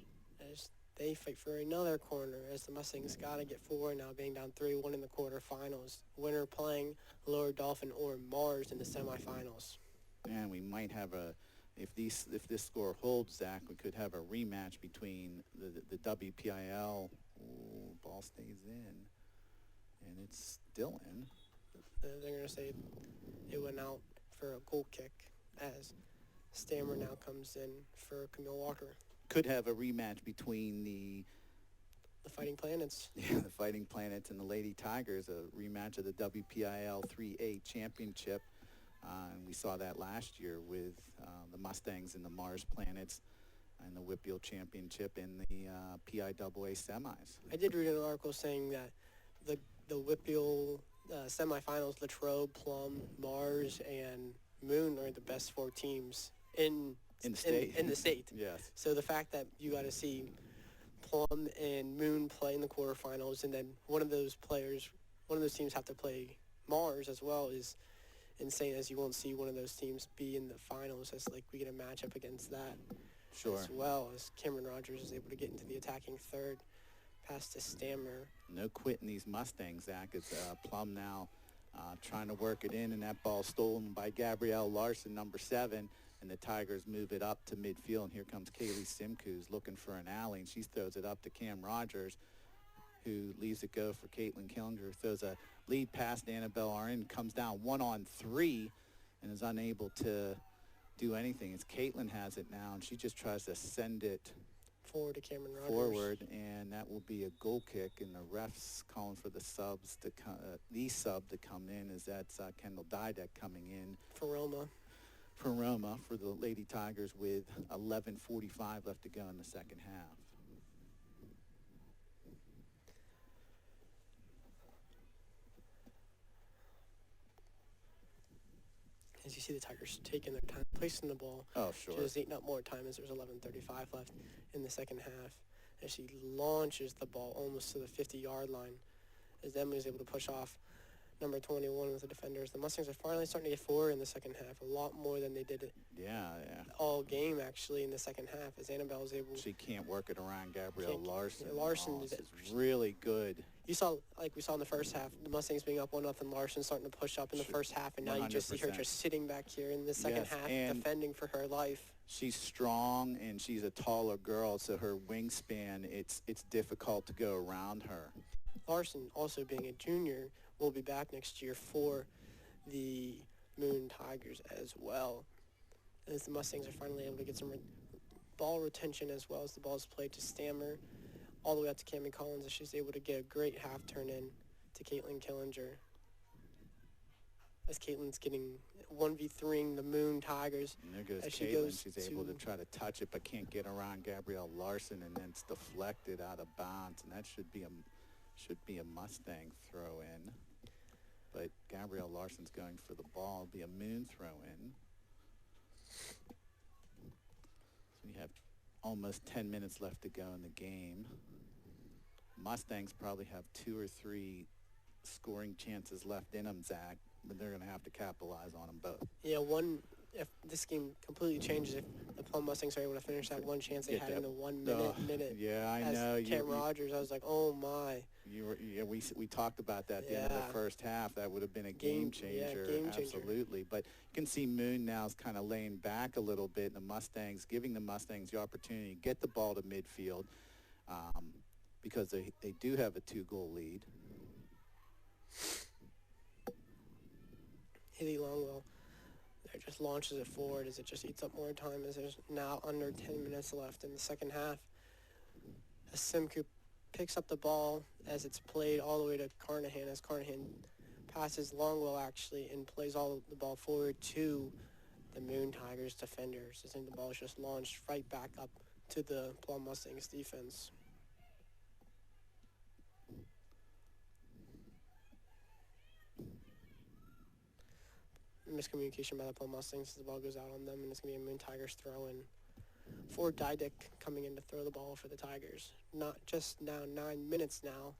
as they fight for another corner as the Mustangs got to get 4 now, being down 3-1 in the quarterfinals. Winner playing Lower Dolphin or Mars in the semifinals. And we might have if this score holds, Zach, we could have a rematch between the WPIAA. Ooh, ball stays in, and it's still in. They're going to say it went out for a goal kick as Stammer now comes in for Camille Walker. Could have a rematch between the Fighting Planets. Yeah, the Fighting Planets and the Lady Tigers, a rematch of the WPIAL 3A Championship. And we saw that last year with the Mustangs and the Mars Planets and the Whitfield Championship in the PIAA semis. I did read an article saying that the Whitfield semifinals, Latrobe, Plum, Mars, and Moon are the best 4 teams in the state. Yes. So the fact that you got to see Plum and Moon play in the quarterfinals, and then one of those teams have to play Mars as well is insane, as you won't see one of those teams be in the finals, as like we get a matchup against that. Sure. As well as Cameron Rogers is able to get into the attacking third, pass to Stammer. No quitting these Mustangs, Zach. It's Plum now trying to work it in, and that ball stolen by Gabrielle Larson, number 7, and the Tigers move it up to midfield, and here comes Kaylee Simcoe, who's looking for an alley, and she throws it up to Cam Rogers, who leaves it go for Caitlin Killinger, throws a lead pass to Annabelle Arin, comes down 1-on-3, and is unable to do anything. As Caitlin has it now, and she just tries to send it Forward to Cameron Rogers. forward, and that will be a goal kick, and the refs calling for the sub to come in, as that's Kendall Dydek coming in For Roma. for the Lady Tigers with 11:45 left to go in the second half. As you see the Tigers taking their time placing the ball. Oh, sure. Just eating up more time as there's 11:35 left in the second half. As she launches the ball almost to the 50-yard line. As Emily is able to push off number 21 with the defenders. The Mustangs are finally starting to get forward in the second half. A lot more than they did Yeah. all game, actually, in the second half. As Annabelle is able... She can't work it around Gabrielle Larson. Yeah, Larson is is really good. You saw, like we saw in the first half, the Mustangs being up 1-0, Larson starting to push up in the first half, and now you just see her 100%. just sitting back here in the second Yes, half, and defending for her life. She's strong, and she's a taller girl, so her wingspan, it's difficult to go around her. Larson, also being a junior, will be back next year for the Moon Tigers as well. As the Mustangs are finally able to get some ball retention as well as the ball is played to Stammer, all the way up to Cammie Collins, as she's able to get a great half turn in to Caitlin Killinger. As Caitlin's getting 1v3ing the Moon Tigers. And there goes as she Caitlin. goes She's able to try to touch it, but can't get around Gabrielle Larson, and then it's deflected out of bounds, and that should be a Mustang throw in. But Gabrielle Larson's going for the ball. It'll be a Moon throw in. So we have almost 10 minutes left to go in the game. Mustangs probably have 2 or 3 scoring chances left in them, Zach, but they're going to have to capitalize on them both. Yeah, if this game completely changes, if the Plum Mustangs are able to finish that one chance they Get had that- in the 1 minute. Yeah, I as know. Cam Rogers, I was like, oh my. We talked about that at the end of Yeah. the first half. That would have been a game changer. game changer. Absolutely. But you can see Moon now is kind of laying back a little bit, and the Mustangs, giving the Mustangs the opportunity to get the ball to midfield because they do have a 2-goal lead. Haley Longwell there just launches it forward as it just eats up more time as there's now under 10 minutes left in the second half. As Simcoe picks up the ball as it's played all the way to Carnahan, as Carnahan passes Longwell actually and plays all the ball forward to the Moon Tigers defenders. I think the ball is just launched right back up to the Plum Mustangs defense. Miscommunication by the Plum Mustangs as the ball goes out on them, and it's going to be a Moon Tigers throw-in. For Dydek coming in to throw the ball for the Tigers. Not just now 9 minutes now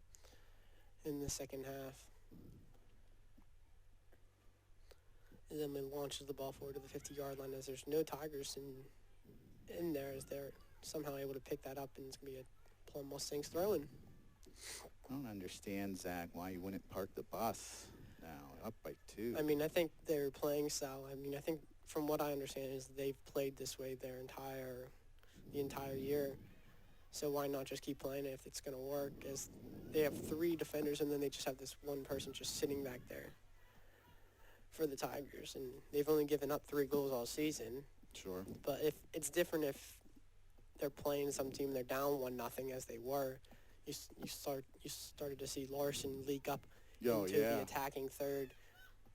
in the second half. And then Emily launches the ball forward to the 50-yard line as there's no Tigers in there as they're somehow able to pick that up, and it's going to be a Plum Mustangs throw-in. I don't understand, Zach, why you wouldn't park the bus now, up by 2. I mean, I think their playing style, I think from what I understand is they've played this way the entire year. So why not just keep playing it if it's going to work? As they have 3 defenders and then they just have this one person just sitting back there for the Tigers. And they've only given up 3 goals all season. Sure. But if it's different if they're playing some team, they're down 1-0 as they were. You started to see Larson leak up into the attacking third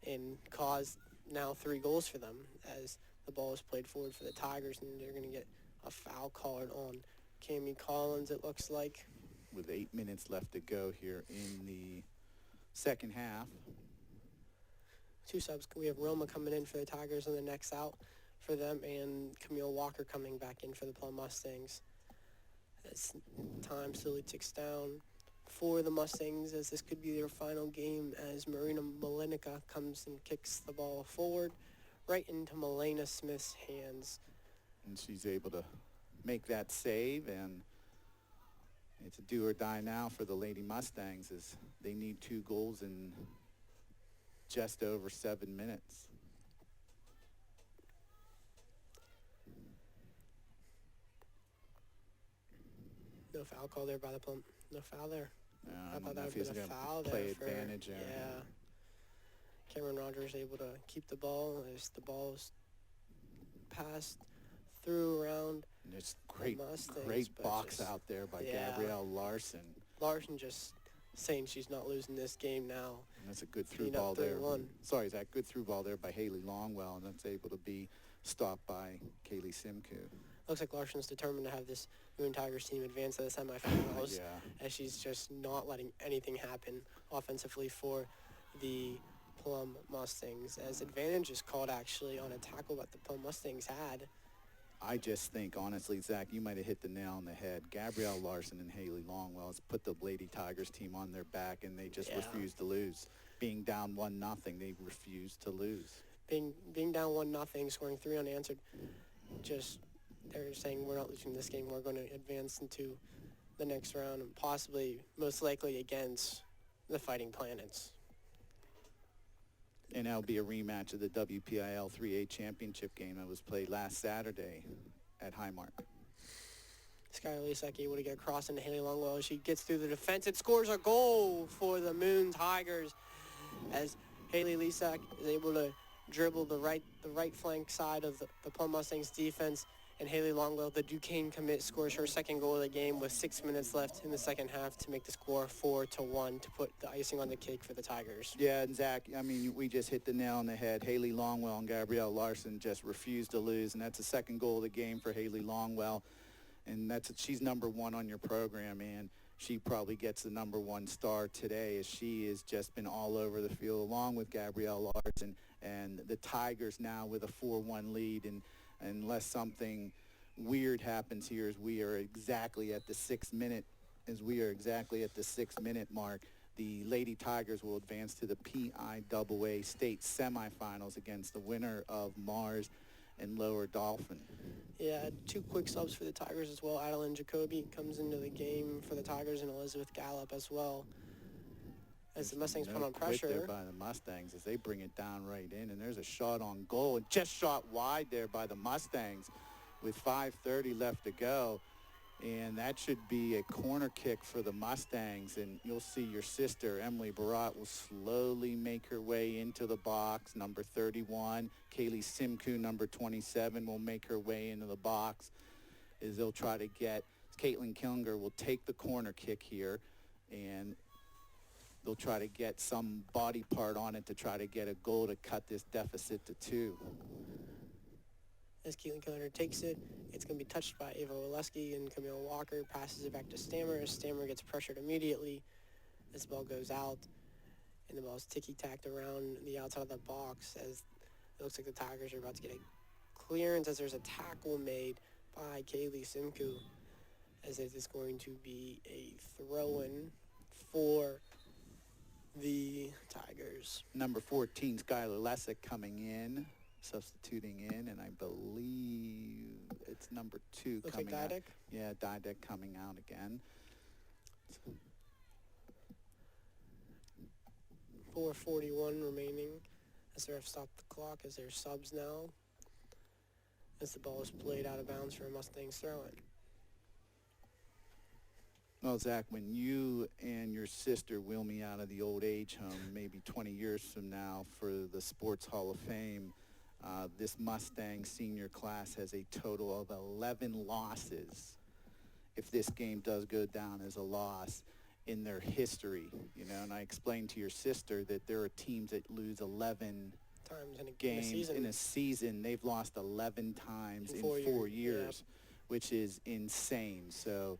and cause now 3 goals for them as the ball is played forward for the Tigers, and they're going to get a foul called on Cammie Collins, it looks like. With 8 minutes left to go here in the second half. 2 subs. We have Roma coming in for the Tigers on the next out for them, and Camille Walker coming back in for the Plum Mustangs. As time slowly ticks down for the Mustangs, as this could be their final game, as Marina Malenica comes and kicks the ball forward right into Milena Smith's hands. And she's able to make that save, and it's a do or die now for the Lady Mustangs as they need 2 goals in just over 7 minutes. No foul call there by the Plum. No foul there. I I don't thought know that if would he's have been a going foul to there play for, advantage there. yeah. Cameron Rogers able to keep the ball as the ball was passed through around And there's great Mustangs, but box just- out there by yeah. Gabrielle Larson. Larson just saying she's not losing this game now. And that's a good through Being up ball there. 3-1. Sorry, Zach, good through ball there by Haley Longwell, and that's able to be stopped by Kaylee Simcoe. Looks like Larson's determined to have this Moon Tigers team advance to the semifinals, Yeah. as she's just not letting anything happen offensively for the Plum Mustangs, as advantage is called actually on a tackle that the Plum Mustangs had. I just think, honestly, Zach, you might have hit the nail on the head. Gabrielle Larson and Haley Longwell has put the Lady Tigers team on their back, and they just Yeah. refuse to lose. Being down 1-0, they refuse to lose. Being down 1-0, scoring 3 unanswered, just they're saying we're not losing this game. We're going to advance into the next round and possibly, most likely, against the Fighting Planets. And that'll be a rematch of the WPIAA 3A championship game that was played last Saturday at Highmark. Skylar Lisak able to get across into Haley Longwell. She gets through the defense and scores a goal for the Moon Tigers, as Haley Lisak is able to dribble the right flank side of the Plum Mustangs defense, and Haley Longwell, the Duquesne commit, scores her second goal of the game with 6 minutes left in the second half to make the score 4-1 to put the icing on the cake for the Tigers. Yeah, and Zach, I mean, we just hit the nail on the head. Haley Longwell and Gabrielle Larson just refused to lose, and that's the second goal of the game for Haley Longwell. And she's number 1 on your program, and she probably gets the number 1 star today, as she has just been all over the field, along with Gabrielle Larson. And the Tigers now with a 4-1 lead, and unless something weird happens here, as we are exactly at the 6 minute mark, the Lady Tigers will advance to the PIAA state semifinals against the winner of Mars and Lower Dolphin. Yeah, 2 quick subs for the Tigers as well. Adeline Jacoby comes into the game for the Tigers, and Elizabeth Gallup as well, as the Mustangs put on Quit there pressure. by the Mustangs as they bring it down right in, and there's a shot on goal, and just shot wide there by the Mustangs with 5:30 left to go, and that should be a corner kick for the Mustangs. And you'll see your sister Emily Barat will slowly make her way into the box. Number 31, Kaylee Simcoe, number 27, will make her way into the box, as they'll try to get Caitlin Killinger will take the corner kick here, and they'll try to get some body part on it to try to get a goal to cut this deficit to 2. As Caitlin Killinger takes it, it's going to be touched by Ava Oleski, and Camille Walker passes it back to Stammer, as Stammer gets pressured immediately as the ball goes out, and the ball's ticky-tacked around the outside of the box, as it looks like the Tigers are about to get a clearance, as there's a tackle made by Kaylee Simcoe, as it is going to be a throw-in for the Tigers. Number 14, Skylar Lessick coming in, substituting in, and I believe it's number 2 Looks coming like out. Didek. Yeah, Didek coming out again. 4:41 remaining as the ref stopped the clock, as there's subs now, as the ball is played out of bounds for a Mustangs throw-in. Well, Zach, when you and your sister wheel me out of the old age home maybe 20 years from now for the Sports Hall of Fame, this Mustang senior class has a total of 11 losses. If this game does go down as a loss in their history, and I explained to your sister that there are teams that lose 11 Times in a games in a season. They've lost 11 times in 4 years, which is insane. So,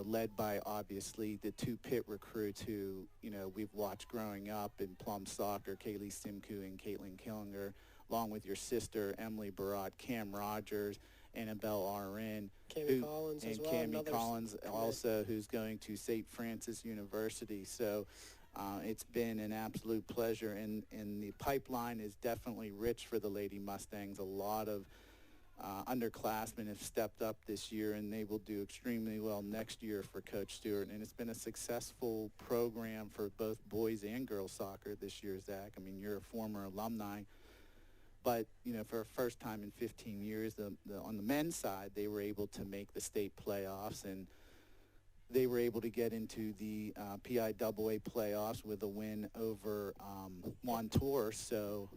led by obviously the 2 Pitt recruits who, we've watched growing up in Plum soccer, Kaylee Simcoe and Caitlin Killinger, along with your sister, Emily Barat, Cam Rogers, Annabelle Arin, Cammie Collins as well. and Cammie another Collins also, who's going to St. Francis University. So it's been an absolute pleasure, and the pipeline is definitely rich for the Lady Mustangs. A lot of underclassmen have stepped up this year, and they will do extremely well next year for Coach Stewart. And it's been a successful program for both boys and girls soccer this year, Zach. I mean, you're a former alumni. But, you know, for the first time in 15 years, on the men's side, they were able to make the state playoffs, and they were able to get into the PIAA playoffs with a win over Montour. So,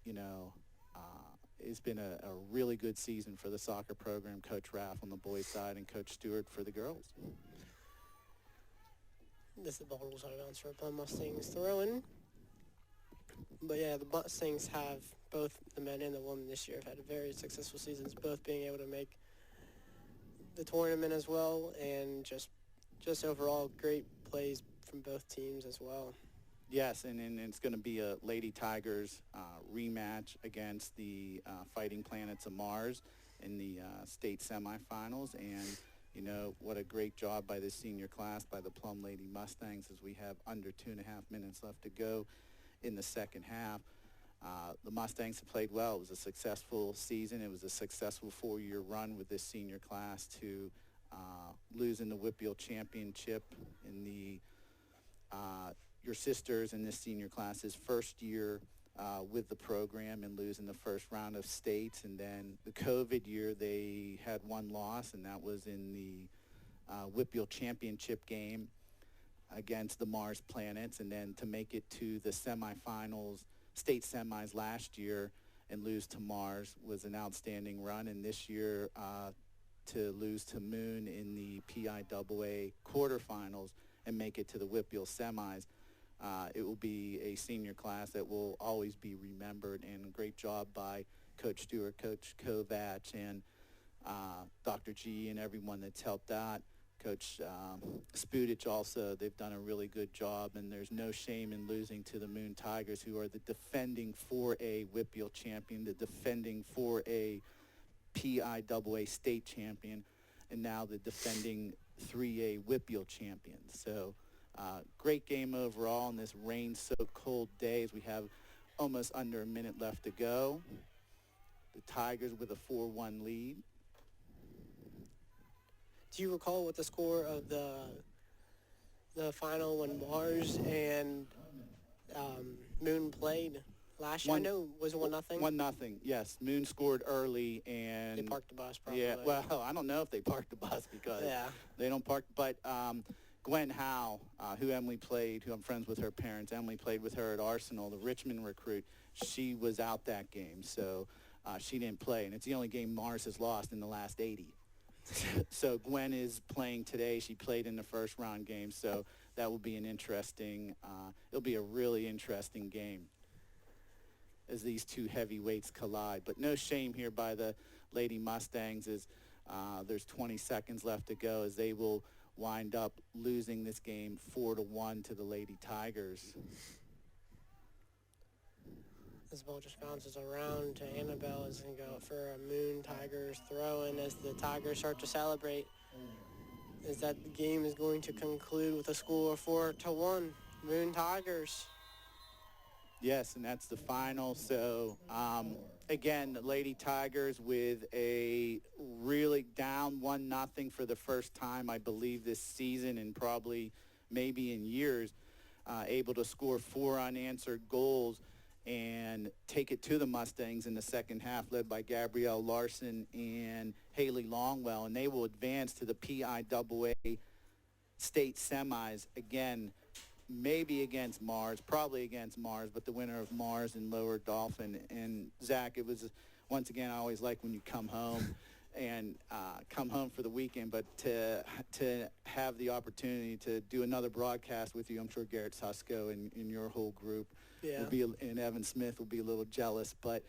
you know, it's been a really good season for the soccer program, Coach Raff on the boys' side and Coach Stewart for the girls. This is the ball rules out of bounds for Plum Mustangs throwing. But yeah, the Mustangs have, both the men and the women this year, have had very successful seasons, both being able to make the tournament as well, and just overall great plays from both teams as well. Yes, and it's going to be a Lady Tigers rematch against the Fighting Planets of Mars in the state semifinals. And, you know, what a great job by this senior class, by the Plum Lady Mustangs, as we have under 2.5 minutes left to go in the second half. The Mustangs have played well. It was a successful season. It was a successful 4-year run with this senior class to lose in the Whitfield Championship in the your sisters in this senior class's first year with the program and lose in the first round of states. And then the COVID year, they had one loss, and that was in the Whitfield Championship game against the Mars Planets. And then to make it to the semifinals, state semis last year and lose to Mars was an outstanding run. And this year to lose to Moon in the PIAA quarterfinals and make it to the Whitfield semis. It will be a senior class that will always be remembered, and a great job by Coach Stewart, Coach Kovac, and Dr. G and everyone that's helped out. Coach Spudich also, they've done a really good job, and there's no shame in losing to the Moon Tigers, who are the defending 4A Whitfield champion, the defending 4A PIAA state champion, and now the defending 3A Whitfield champions. So great game overall on this rain-soaked cold day as we have almost under a minute left to go. The Tigers with a 4-1 lead. Do you recall what the score of the final when Mars and Moon played last year? I know it was 1-0. 1-0, yes. Moon scored early, and They parked the bus, probably. Yeah, well, I don't know if they parked the bus because they don't park. But Gwen Howe, who Emily played, who I'm friends with her parents, Emily played with her at Arsenal, the Richmond recruit. She was out that game, so she didn't play. And it's the only game Mars has lost in the last 80. So Gwen is playing today. She played in the first round game, so that will be an interesting, it'll be a really interesting game as these two heavyweights collide. But no shame here by the Lady Mustangs as there's 20 seconds left to go, as they will wind up losing this game 4-1 to the Lady Tigers. This ball just bounces around to Annabelle. Is going to go for a Moon Tigers throw-in as the Tigers start to celebrate. Is that the game is going to conclude with a score of 4-1. Moon Tigers. Yes, and that's the final. So, again, the Lady Tigers with a really down 1-0 for the first time, I believe, this season, and probably maybe in years, able to score 4 unanswered goals and take it to the Mustangs in the second half, led by Gabrielle Larson and Haley Longwell. And they will advance to the PIAA state semis again, maybe against Mars, probably against Mars, but the winner of Mars and Lower Dolphin. And Zach, it was, once again, I always like when you come home and come home for the weekend, but to have the opportunity to do another broadcast with you, I'm sure Garrett Susko and your whole group will be, and Evan Smith will be a little jealous, but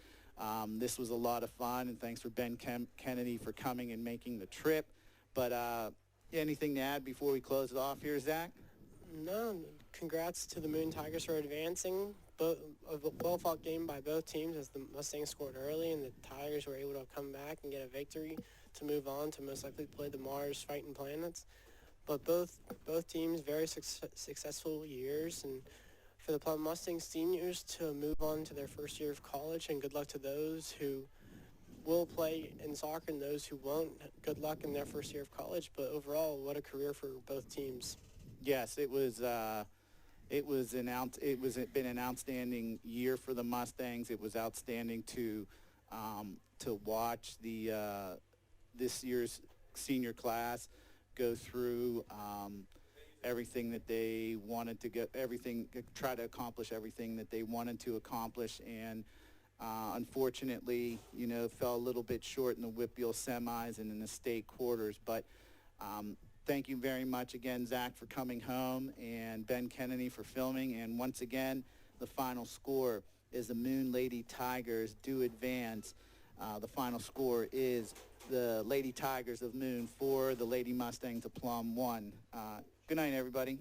this was a lot of fun, and thanks for Ben Kennedy for coming and making the trip. But anything to add before we close it off here, Zach? No, congrats to the Moon Tigers for advancing. A well-fought game by both teams as the Mustangs scored early and the Tigers were able to come back and get a victory to move on to most likely play the Mars Fighting Planets. But both teams, very successful years, and for the Plum Mustangs seniors to move on to their first year of college, and good luck to those who will play in soccer and those who won't, good luck in their first year of college. But overall, what a career for both teams. Yes, it was been an outstanding year for the Mustangs. It was outstanding to watch this year's senior class go through everything that they wanted to try to accomplish everything that they wanted to accomplish, and unfortunately, fell a little bit short in the Whitfield semis and in the state quarters. But thank you very much again, Zach, for coming home, and Ben Kennedy for filming. And once again, the final score is the Moon Lady Tigers do advance. The final score is the Lady Tigers of Moon 4, the Lady Mustangs of Plum 1. Good night, everybody.